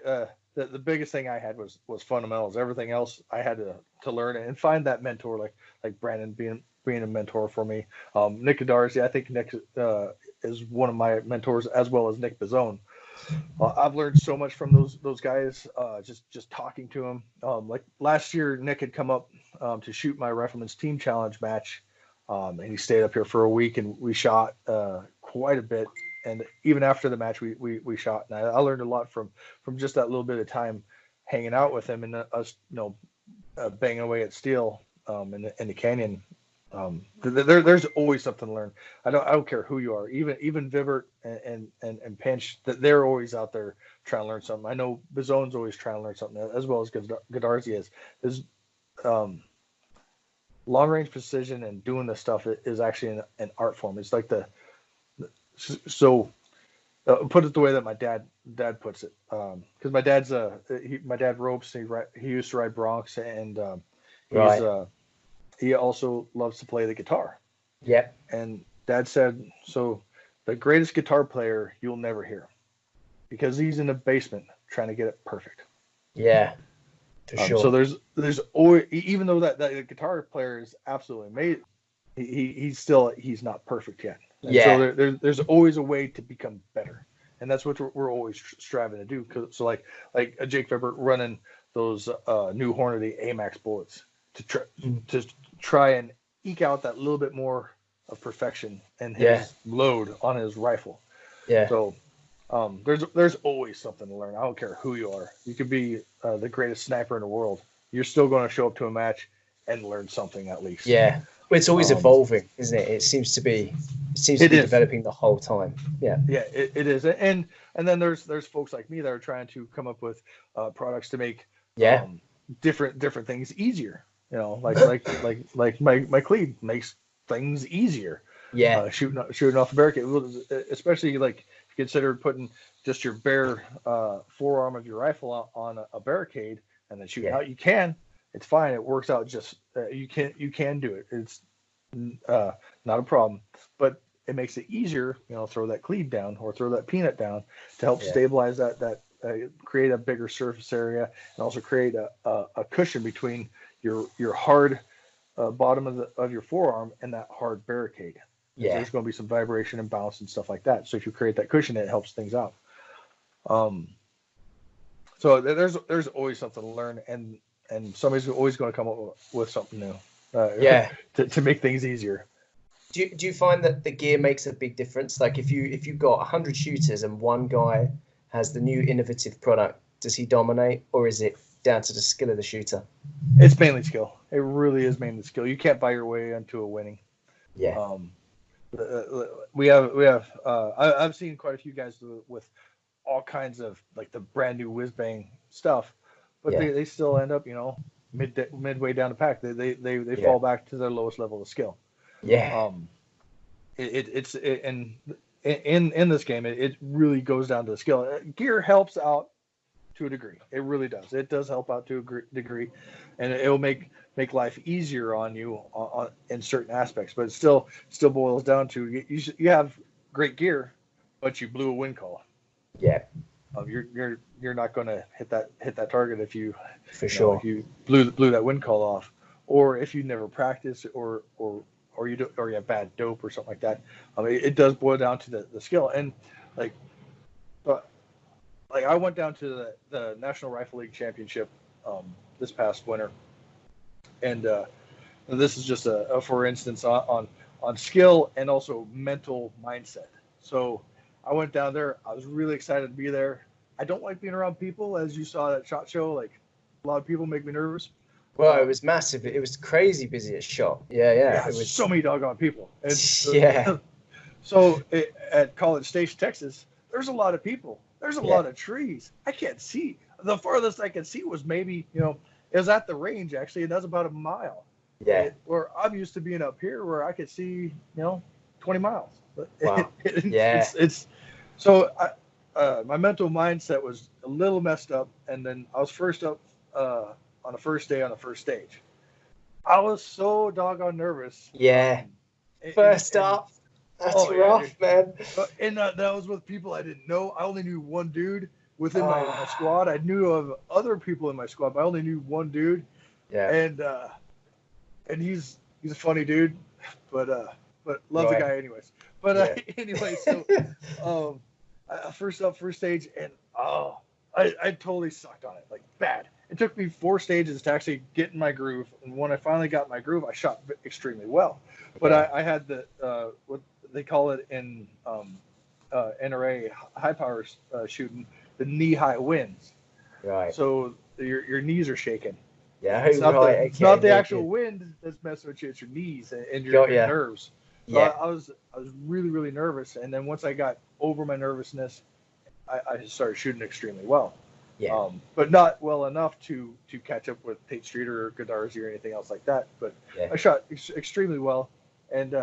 the biggest thing I had was fundamentals. Everything else I had to learn and find that mentor, like Brandon being a mentor for me. Nick Godarzi, I think Nick is one of my mentors, as well as Nick Bazone. I've learned so much from those guys, just talking to them. Like last year, Nick had come up to shoot my Rifleman's Team Challenge match, and he stayed up here for a week, and we shot quite a bit. And even after the match, we shot, and I learned a lot from just that little bit of time hanging out with him and us, banging away at steel in the canyon. There's always something to learn. I don't care who you are, even Vibert and Pinch, that they're always out there trying to learn something. I know Bazone's always trying to learn something, as well as Godarzi is. Long range precision and doing this stuff is actually an art form. It's like put it the way that my dad puts it, because my dad ropes. He used to ride broncs, and he also loves to play the guitar. Yeah. And Dad said, so the greatest guitar player you'll never hear, because he's in the basement trying to get it perfect. Yeah, for sure. So there's always, even though that guitar player is absolutely amazing, he's not perfect yet. And so there's always a way to become better, and that's what we're always striving to do. So like a Jake Vibert running those new Hornady AMAX bullets to try and eke out that little bit more of perfection in his load on his rifle. Yeah. So there's always something to learn. I don't care who you are. You could be the greatest sniper in the world. You're still going to show up to a match and learn something at least. Yeah. Well, it's always evolving, isn't it? It seems to be developing the whole time. Yeah. Yeah, it is. And then there's folks like me that are trying to come up with products to make different things easier. Like my cleat makes things easier. Yeah. Shooting off a barricade, especially like if you consider putting just your bare forearm of your rifle on a barricade and then shooting out. You can. It's fine. It works out. Just you can do it. It's not a problem, but it makes it easier. Throw that cleave down or throw that peanut down to help stabilize that create a bigger surface area, and also create a cushion between your hard bottom of your forearm and that hard barricade. Yeah. There's going to be some vibration and bounce and stuff like that. So if you create that cushion, it helps things out. So there's always something to learn, and somebody's always going to come up with something new. To make things easier. Do you find that the gear makes a big difference? Like if you've got 100 shooters and one guy has the new innovative product, does he dominate, or is it down to the skill of the shooter? It's mainly skill. It really is mainly skill. You can't buy your way into a winning. Yeah. I've seen quite a few guys with all kinds of like the brand new whiz bang stuff, but they still end up, midway down the pack. They fall back to their lowest level of skill. Yeah. And in this game, it really goes down to the skill. Gear helps out to a degree. It really does. It does help out to a degree, and it will make life easier on you in certain aspects. But it still boils down to you have great gear, but you blew a wind call. Yeah. You're not going to hit that target if you sure if you blew that wind call off, or if you never practice, or you have bad dope or something like that. It does boil down to the skill. And I went down to the National Rifle League Championship this past winter, and this is just a for instance on skill and also mental mindset. So I went down there. I was really excited to be there. I don't like being around people, as you saw at SHOT Show. Like, a lot of people make me nervous. Well, it was massive. It was crazy busy at SHOT. Yeah. It was so many doggone people. And So at College Station, Texas, there's a lot of people. There's a lot of trees. I can't see. The farthest I could see was maybe, it was at the range, actually, and that's about a mile. Yeah. Where I'm used to being up here where I could see, 20 miles. Wow. It's so my mental mindset was a little messed up, and then I was first up on the first day on the first stage. I was so doggone nervous. Yeah. First up. That's rough, man. And that was with people I didn't know. I only knew one dude within my squad. I knew of other people in my squad, but I only knew one dude. Yeah. And he's a funny dude, but love the guy anyways. But anyway, so first up, first stage, and I totally sucked on it, like bad. It took me 4 stages to actually get in my groove, and when I finally got in my groove, I shot extremely well. But I had the what they call it in NRA high power shooting, the knee high winds. Right. So your knees are shaking. Yeah, it's not the actual wind that's messing with you; it's your knees and your nerves. So I was really, really nervous, and then once I got over my nervousness, I started shooting extremely well. Yeah. But not well enough to catch up with Tate Streeter or Godarzi or anything else like that. But I shot extremely well, and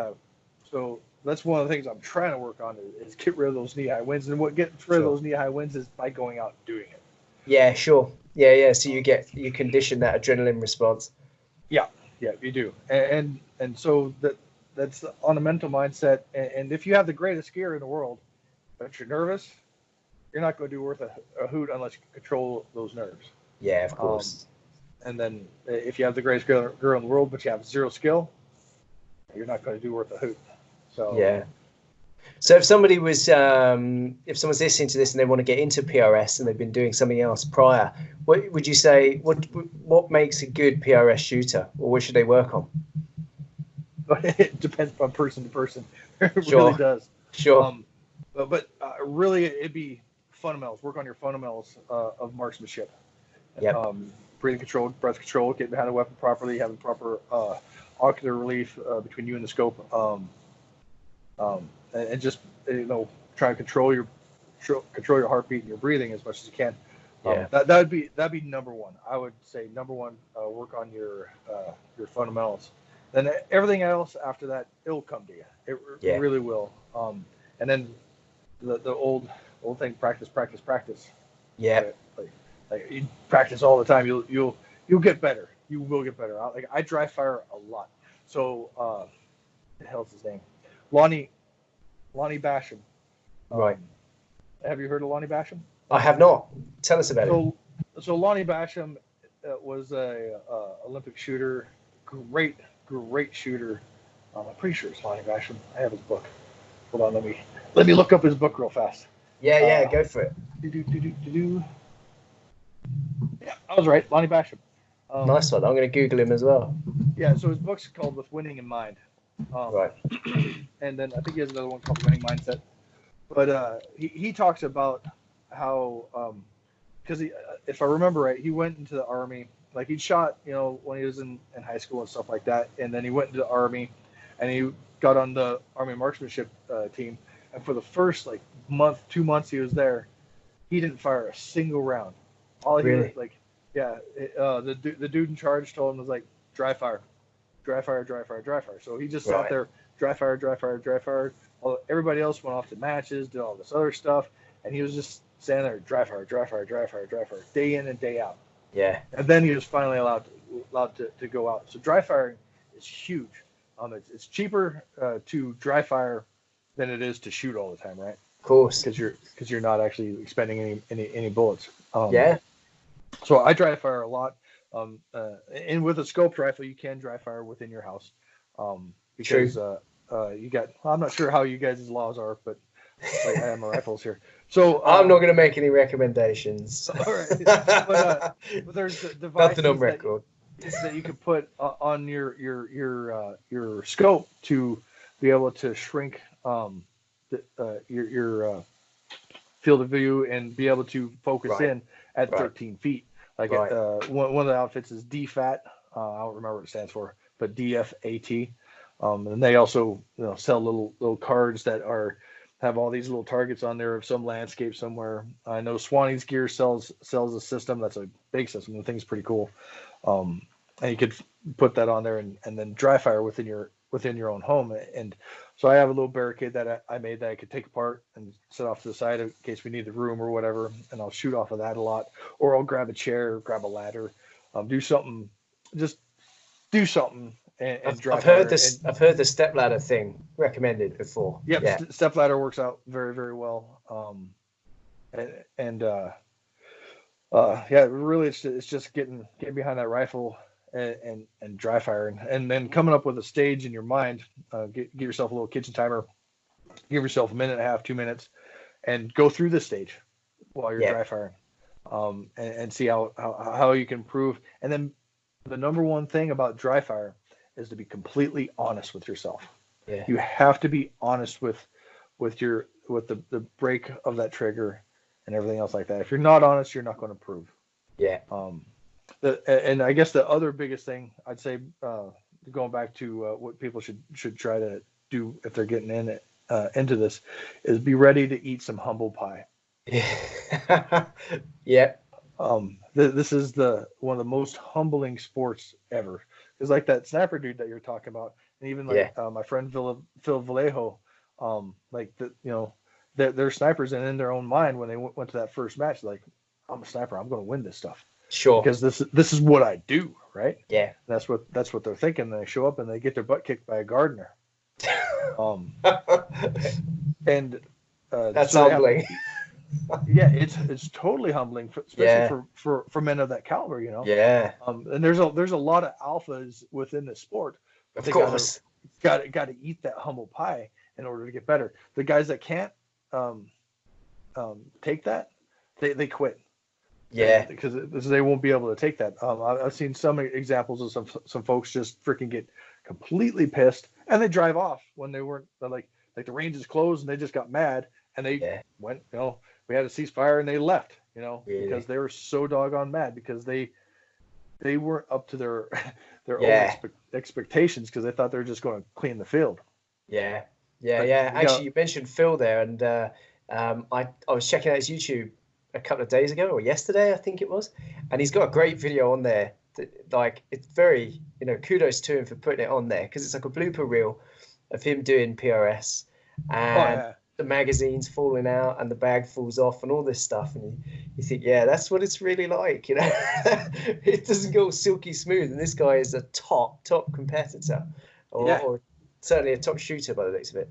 so that's one of the things I'm trying to work on is get rid of those knee high winds. And what gets rid of those knee high winds is by going out and doing it. Yeah, sure. Yeah. So you condition that adrenaline response. Yeah, you do, and so that's on a mental mindset. And if you have the greatest gear in the world, but you're nervous, you're not going to do worth a hoot unless you control those nerves. Yeah, of course. And then if you have the greatest girl in the world, but you have zero skill, you're not going to do worth a hoot. So yeah. So if somebody was, if someone's listening to this and they want to get into PRS and they've been doing something else prior, what would you say? What makes a good PRS shooter, or what should they work on? It depends from person to person. It really does. Sure. But really, it'd be fundamentals. Work on your fundamentals of marksmanship. Yep. Breathing control, breath control, getting behind the weapon properly, having proper ocular relief between you and the scope, and just try to control your heartbeat and your breathing as much as you can. That'd be number one. I would say number one, work on your fundamentals. Then everything else after that, it'll come to you. It really will. And then the old thing, practice. Yeah. Like you practice all the time. You'll get better. You will get better. I dry fire a lot. So what the hell's his name? Lonnie Basham. Right. Have you heard of Lonnie Basham? I have not. Tell us about it. So Lonnie Basham was a Olympic shooter. Great shooter. I'm pretty sure it's Lonnie Basham. I have his book. Hold on, let me look up his book real fast. Yeah, go for it. Yeah, I was right. Lonnie Basham. Nice one. I'm going to Google him as well. Yeah, so his book's called With Winning in Mind. Right. And then I think he has another one called Winning Mindset. But he talks about how, because if I remember right, he went into the Army. Like he'd shot, when he was in high school and stuff like that. And then he went into the Army and he got on the Army marksmanship team. And for the first 2 months he was there, he didn't fire a single round. All he really? Yeah, the dude in charge told him, was like, dry fire, dry fire, dry fire, dry fire. So he just sat there, dry fire, dry fire, dry fire. Everybody else went off to matches, did all this other stuff, and he was just standing there, dry fire, dry fire, dry fire, dry fire, day in and day out. Yeah. And then he was finally allowed to go out. So dry firing is huge. It's cheaper to dry fire than it is to shoot all the time, right? Of course. Because you're not actually expending any bullets. Yeah. So I dry fire a lot. And with a scoped rifle, you can dry fire within your house. Because you got. I'm not sure how you guys' laws are, but like, I have my rifles here. So I'm not going to make any recommendations. All right. But there's the devices nothing on record that you can put on your scope to be able to shrink your field of view and be able to focus in at 13 feet. Like one of the outfits is DFAT. I don't remember what it stands for, but DFAT. And they also sell little cards that have all these little targets on there of some landscape somewhere. I know Swanee's Gear sells a system that's a big system. The thing's pretty cool. And you could put that on there and then dry fire within your own home. And so I have a little barricade that I made that I could take apart and set off to the side in case we need the room or whatever. And I'll shoot off of that a lot, or I'll grab a chair, grab a ladder, do something. Just do something. And I've heard the step ladder thing recommended before. Yep, yeah, step ladder works out very, very well. Really, it's just getting behind that rifle and dry firing, and then coming up with a stage in your mind. Get yourself a little kitchen timer. Give yourself a minute and a half, 2 minutes, and go through this stage while you're dry firing, and see how you can improve. And then the number one thing about dry fire is to be completely honest with yourself. Yeah. You have to be honest with the break of that trigger and everything else like that. If you're not honest, you're not going to improve. Yeah. And I guess the other biggest thing I'd say, going back to what people should try to do if they're getting into this, is be ready to eat some humble pie. Yeah. Yeah. This is one of the most humbling sports ever. It's like that snapper dude that you're talking about, and even like my friend Phil Vallejo, they're snipers, and in their own mind when they went to that first match, like, I'm a sniper, I'm going to win this stuff. Sure. Because this is what I do, right? Yeah. That's what they're thinking. They show up and they get their butt kicked by a gardener. That's humbling. Yeah, it's totally humbling, especially for men of that caliber, Yeah. And there's a lot of alphas within the sport. Of course. Got to eat that humble pie in order to get better. The guys that can't take that, they quit. Yeah. Because they won't be able to take that. I've seen some examples of some folks just freaking get completely pissed and they drive off when they weren't like the range is closed and they just got mad and they went, we had a ceasefire and they left, because they were so doggone mad because they weren't up to their own expectations because they thought they were just going to clean the field. Yeah. Actually, you mentioned Phil there, and I was checking out his YouTube a couple of days ago or yesterday, I think it was, and he's got a great video on there. It's very, kudos to him for putting it on there because it's like a blooper reel of him doing PRS and the magazine's falling out and the bag falls off and all this stuff, and you think, that's what it's really like, It doesn't go silky smooth, and this guy is a top competitor, or certainly a top shooter by the looks of it.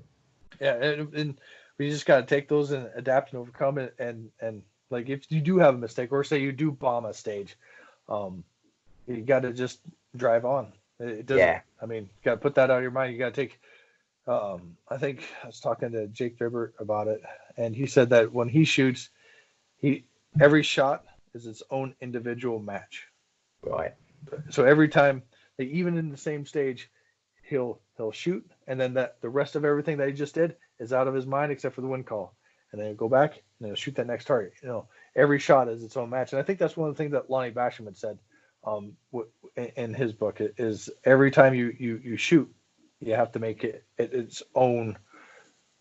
Yeah, and we just got to take those and adapt and overcome it, and like if you do have a mistake, or say you do bomb a stage, you got to just drive on. It doesn't. Yeah. I mean, you got to put that out of your mind. You got to take. I think I was talking to Jake Fibbert about it, and he said that when he shoots, every shot is its own individual match. Right. So every time, even in the same stage, he'll shoot, and then the rest of everything that he just did is out of his mind except for the wind call, and then he'll go back and he'll shoot that next target. Every shot is its own match, and I think that's one of the things that Lonnie Basham had said in his book is every time you shoot, you have to make it its own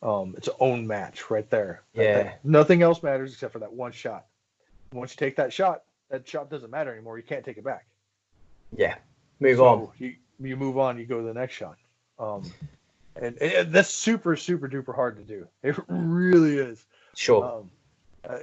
match right there. Yeah. Nothing else matters except for that one shot. Once you take that shot, that shot doesn't matter anymore. You can't take it back. Yeah. Move on. You move on. You go to the next shot. And that's super, super duper hard to do. It really is. Sure.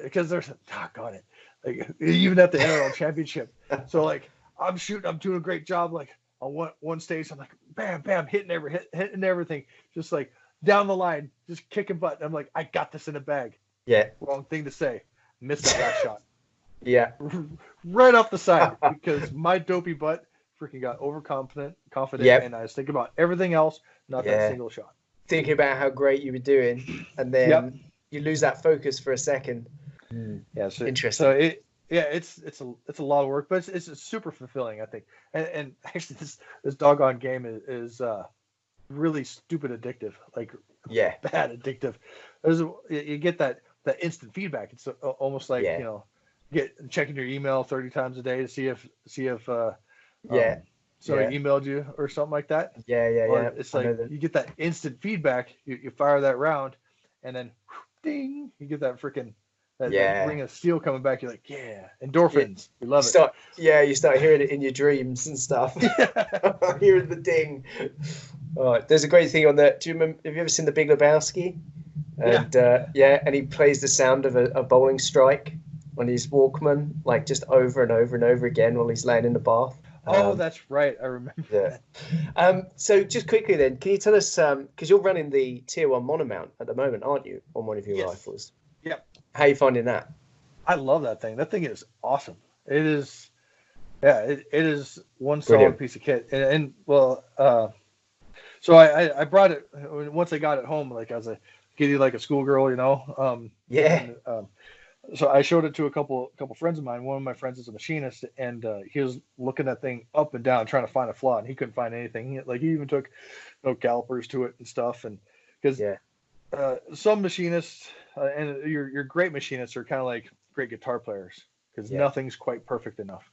Because there's doggone it. Like even at the NRL championship. So like I'm doing a great job. Like on one stage, I'm like bam, bam, hitting everything, just like down the line, just kicking butt. I'm like, I got this in a bag. Yeah. Wrong thing to say. Missed that last shot. Yeah. Right off the side because my dopey butt freaking got overconfident, and I was thinking about everything else, not that single shot. Thinking about how great you were doing, and then you lose that focus for a second. Yeah, so interesting. So it's a lot of work, but it's super fulfilling, I think. And actually, this doggone game is really stupid addictive, like bad addictive. You get that instant feedback. It's almost like checking your email 30 times a day to see if somebody emailed you or something like that. It's like you get that instant feedback. You fire that round, and then ding, you get that freaking that ring of steel coming back. You're like, endorphins. We love it. You start hearing it in your dreams and stuff. Hearing the ding. There's a great thing on that. Do you remember? Have you ever seen The Big Lebowski? And and he plays the sound of a bowling strike on his Walkman, like just over and over and over again while he's laying in the bath. That's right. I remember that. So just quickly then, can you tell us, because you're running the Tier 1 monomount at the moment, aren't you, on one of your rifles? Yep. How are you finding that? I love that thing. That thing is awesome. It is, it is one solid piece of kit. So I brought it, once I got it home, like I was a kitty, like a schoolgirl, you know? So I showed it to a couple friends of mine. One of my friends is a machinist, and he was looking that thing up and down, trying to find a flaw, and he couldn't find anything. He even took calipers to it and stuff. And because some machinists and your great machinists are kind of like great guitar players, because nothing's quite perfect enough.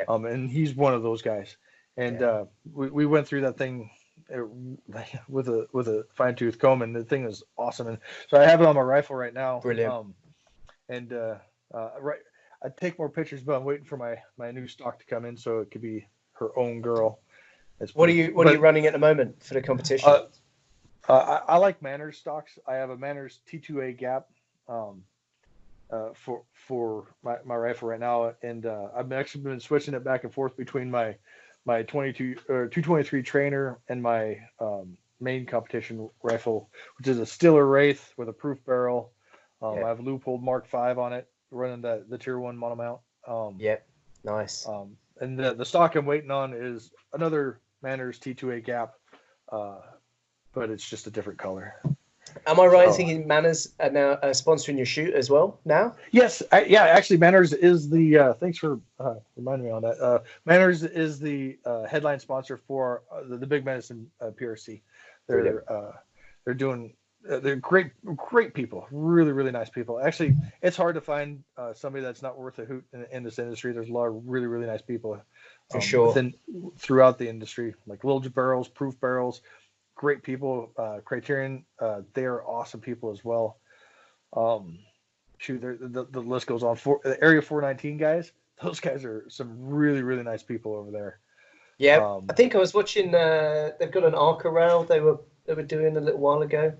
And he's one of those guys. And we went through that thing with a fine tooth comb, and the thing is awesome. And so I have it on my rifle right now. Brilliant. I take more pictures, but I'm waiting for my new stock to come in so it could be her own girl. What are you running at the moment for the competition? I like Manners stocks. I have a Manners T2A gap for my rifle right now, and I've actually been switching it back and forth between my 223 trainer and my main competition rifle, which is a Stiller Wraith with a proof barrel. I have a Leupold Mark V on it, running the Tier 1 monomount. Nice. And the stock I'm waiting on is another Manners T2A gap, but it's just a different color. Am I right in thinking Manners are now sponsoring your shoot as well now? Yes. Actually, Manners is the, thanks for reminding me on that. Manners is the headline sponsor for the Big Medicine PRS. They're doing, they're great people, really, really nice people. Actually, it's hard to find somebody that's not worth a hoot in this industry. There's a lot of really, really nice people for sure throughout the industry, like Little Barrels, Proof Barrels. Great people. Criterion, they are awesome people as well. The list goes on. The Area 419 guys, those guys are some really, really nice people over there. I think I was watching. They've got an Arca rail they were doing a little while ago.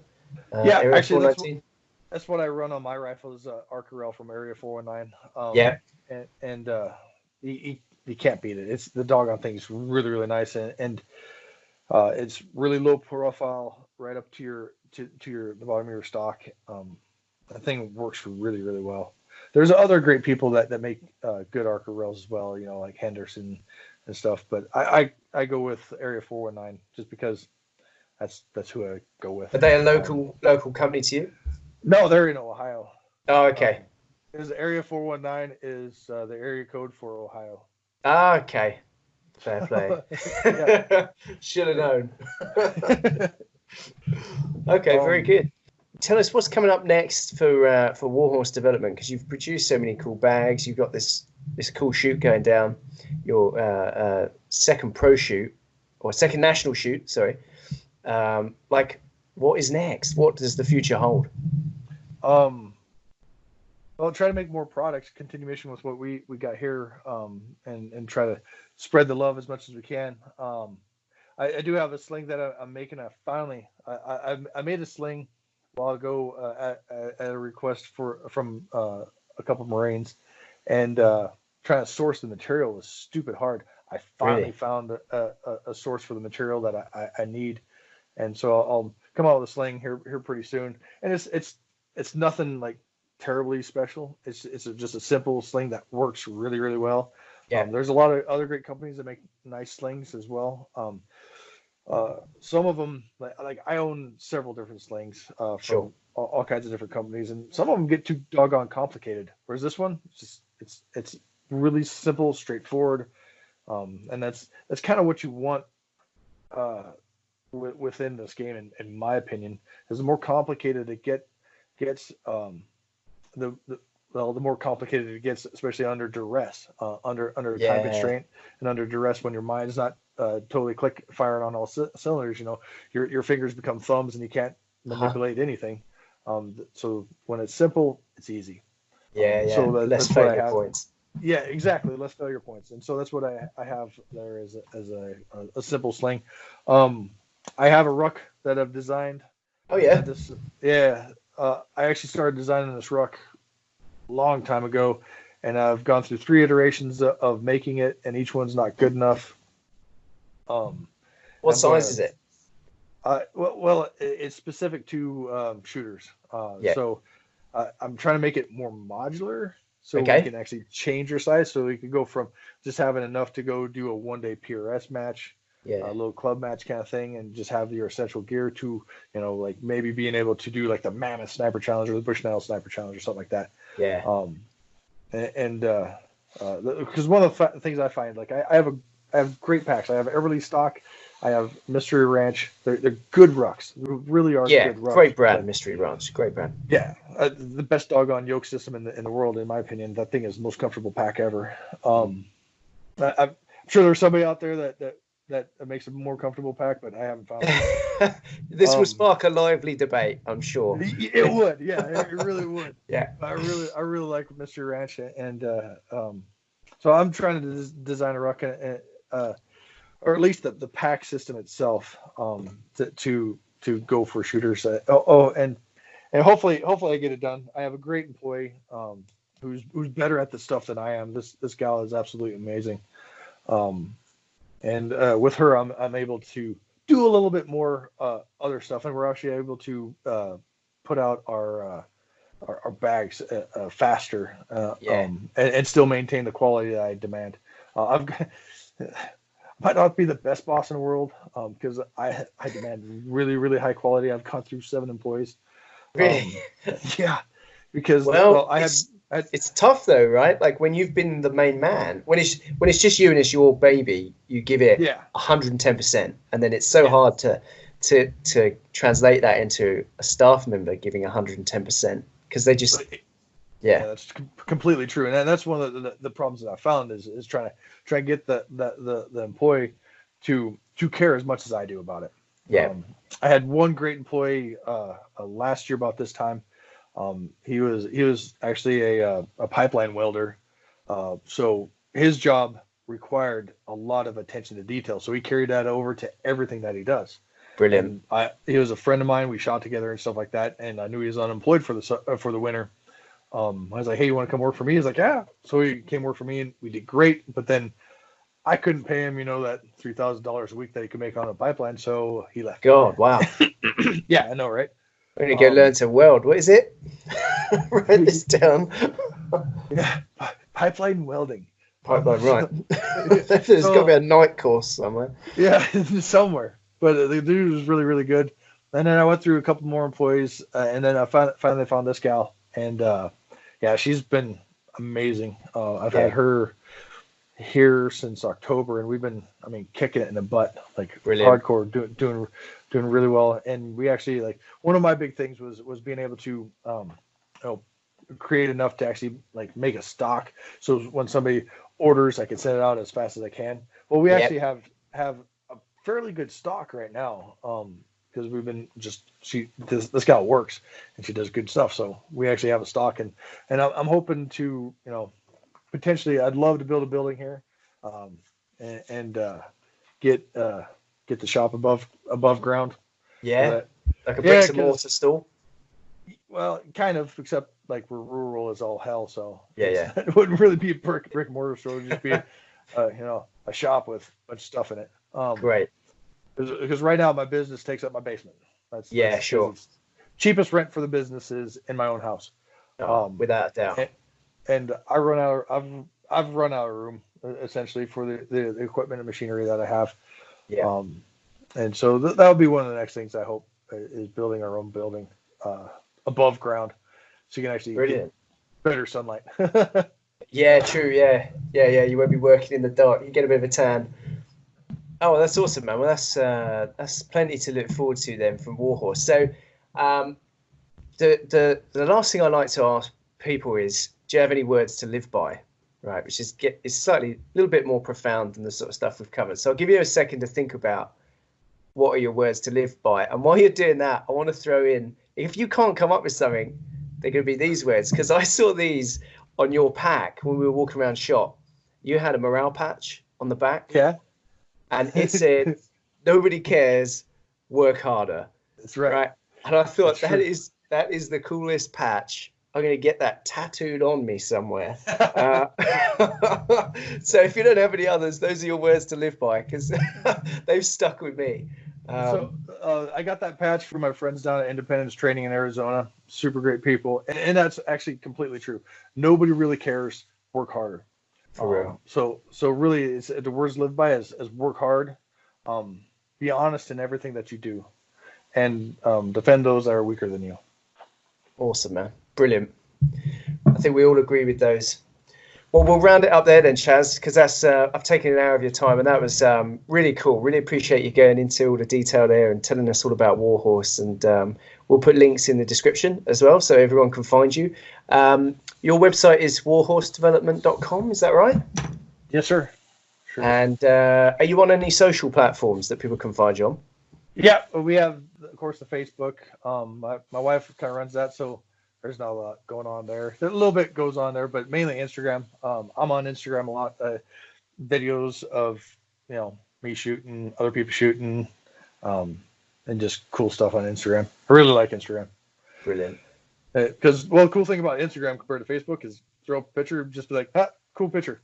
Actually, that's what I run on my rifle is Arca rail from Area 419. And you can't beat it. It's the doggone thing is really, really nice and it's really low profile right up to the bottom of your stock. That thing works really, really well. There's other great people that make good Arca rails as well, like Henderson and stuff. But I go with Area 419 just because that's who I go with. Are they a local company to you? No, they're in Ohio. Oh, okay. Area 419 is the area code for Ohio. Ah, okay. Fair play. Should have known. Okay, very good. Tell us what's coming up next for Warhorse Development, because you've produced so many cool bags. You've got this cool shoot going down, your second pro shoot or second national shoot. Sorry. What is next? What does the future hold? Well, try to make more products, continuation with what we got here, and try to spread the love as much as we can. I do have a sling that I'm making. I made a sling a while ago at a request from a couple of Marines, and trying to source the material was stupid hard. I finally Really? found a source for the material that I need, and so I'll come out with a sling here pretty soon. And it's nothing like terribly special. It's just a simple sling that works really really well. Yeah. There's a lot of other great companies that make nice slings as well. Some of them, like I own several different slings Sure. from all kinds of different companies, and some of them get too doggone complicated. Whereas this one, it's really simple, straightforward, and that's kind of what you want within this game, in my opinion. Is the more complicated it gets, the more complicated it gets, especially under duress, under time constraint, and under duress when your mind's not totally firing on all cylinders. Your fingers become thumbs and you can't manipulate anything. So when it's simple, it's easy. So Less that's what I failure have. points. Yeah, exactly. Less failure points, and so that's what I have there as a simple sling. I have a ruck that I've designed. Oh yeah. I actually started designing this ruck a long time ago, and I've gone through 3 iterations of making it, and each one's not good enough. What size is it? Well, it's specific to shooters. So I'm trying to make it more modular, so we can actually change your size. So we can go from just having enough to go do a 1-day PRS match, a little club match kind of thing, and just have your essential gear to, like maybe being able to do like the Mammoth Sniper Challenge or the Bushnell Sniper Challenge or something like that. Yeah. Because one of the things I find, like I have great packs. I have Everly stock. I have Mystery Ranch. They're good rucks. They really are good rucks. Great brand, Mystery Ranch. Great brand. Yeah, the best doggone yoke system in the world, in my opinion. That thing is the most comfortable pack ever. I'm sure there's somebody out there that makes a more comfortable pack, but I haven't found it. This will spark a lively debate, I'm sure. It would, yeah, it really would. Yeah, I really like Mystery Ranch, and so I'm trying to design a ruck, or at least the pack system itself, to go for shooters. And hopefully I get it done. I have a great employee who's better at the stuff than I am. This gal is absolutely amazing. And with her, I'm able to do a little bit more other stuff, and we're actually able to put out our bags faster, and still maintain the quality that I demand. Might not be the best boss in the world, because I demand really really high quality. I've gone through 7 employees. Really? Yeah, because it's tough though, right? Like when you've been the main man, when it's just you and it's your baby, you give it 110%, and then it's so hard to translate that into a staff member giving 110%, because they just that's completely true, and that's one of the problems that I found is trying to get the employee to care as much as I do about it. I had one great employee last year about this time. He was actually a pipeline welder, so his job required a lot of attention to detail. So he carried that over to everything that he does. Brilliant. And he was a friend of mine. We shot together and stuff like that. And I knew he was unemployed for the winter. I was like, "Hey, you want to come work for me?" He's like, "Yeah." So he came work for me, and we did great. But then I couldn't pay him, that $3,000 a week that he could make on a pipeline. So he left. God, wow. Yeah, I know, right? We're going to go learn to weld. What is it? Write this down. Yeah, pipeline welding. Pipeline, right. There's got to be a night course somewhere. Yeah, somewhere. But the dude was really, really good. And then I went through a couple more employees, and then I finally found this gal. And, she's been amazing. I've had her here since October, and we've been, kicking it in the butt, like Brilliant. Hardcore, doing really well. And we actually, like, one of my big things was being able to, create enough to actually like make a stock. So when somebody orders, I can send it out as fast as I can. Well, we actually have a fairly good stock right now. because we've been this gal works and she does good stuff. So we actually have a stock, and I'm hoping to, potentially I'd love to build a building here, and get the shop above ground. Yeah, like a bricks and mortar store. Well, kind of, except like we're rural as all hell. So yeah, it wouldn't really be a brick and mortar store. It would just be a shop with a bunch of stuff in it. Great. Because right now my business takes up my basement. That's sure. Cheapest rent for the business is in my own house. Without a doubt. And I've run out of room essentially for the equipment and machinery that I have. Yeah. And so that would be one of the next things I hope is building our own building above ground, so you can actually get better sunlight. Yeah, true. Yeah. You won't be working in the dark. You get a bit of a tan. Oh, well, that's awesome, man. Well, that's plenty to look forward to then from Warhorse. So, the last thing I like to ask people is, do you have any words to live by? Right, which is slightly a little bit more profound than the sort of stuff we've covered. So I'll give you a second to think about what are your words to live by. And while you're doing that, I want to throw in, if you can't come up with something, they're going to be these words, because I saw these on your pack when we were walking around shop. You had a morale patch on the back. Yeah. And it said, nobody cares, work harder. That's right. And I thought that is the coolest patch. I'm going to get that tattooed on me somewhere. So if you don't have any others, those are your words to live by, because they've stuck with me. I got that patch from my friends down at Independence Training in Arizona. Super great people. And that's actually completely true. Nobody really cares, work harder. For real. So really, it's, the words live by is work hard, be honest in everything that you do, and defend those that are weaker than you. Awesome, man. Brilliant. I think we all agree with those. Well, we'll round it up there then, Chas, because that's I've taken an hour of your time, and that was really cool. Really appreciate you going into all the detail there and telling us all about Warhorse. And we'll put links in the description as well, so everyone can find you. Your website is warhorsedevelopment.com, is that right? Yes, sir. Sure. And are you on any social platforms that people can find you on? Yeah, we have, of course, the Facebook. My wife kind of runs that, so there's not a lot going on there. A little bit goes on there, but mainly Instagram. I'm on Instagram a lot. Videos of me shooting, other people shooting, and just cool stuff on Instagram. I really like Instagram. Brilliant. Because the cool thing about Instagram compared to Facebook is throw up a picture, just be like, cool picture.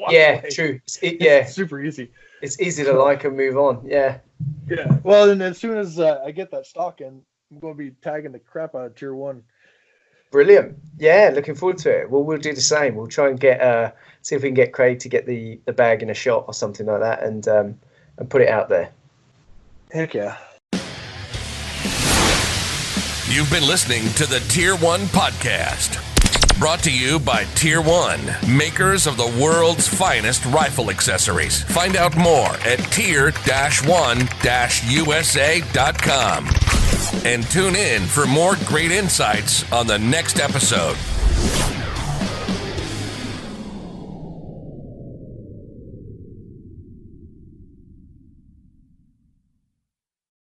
Yeah, true. It's super easy. It's easy to like and move on. Yeah. Yeah. Well, and as soon as I get that stock in, I'm going to be tagging the crap out of Tier 1. Brilliant. Yeah, looking forward to it. Well, we'll do the same. We'll try and get see if we can get Craig to get the bag in a shot or something like that, and put it out there. Heck yeah. You've been listening to the Tier 1 podcast. Brought to you by Tier 1, makers of the world's finest rifle accessories. Find out more at tier-1-usa.com. And tune in for more great insights on the next episode.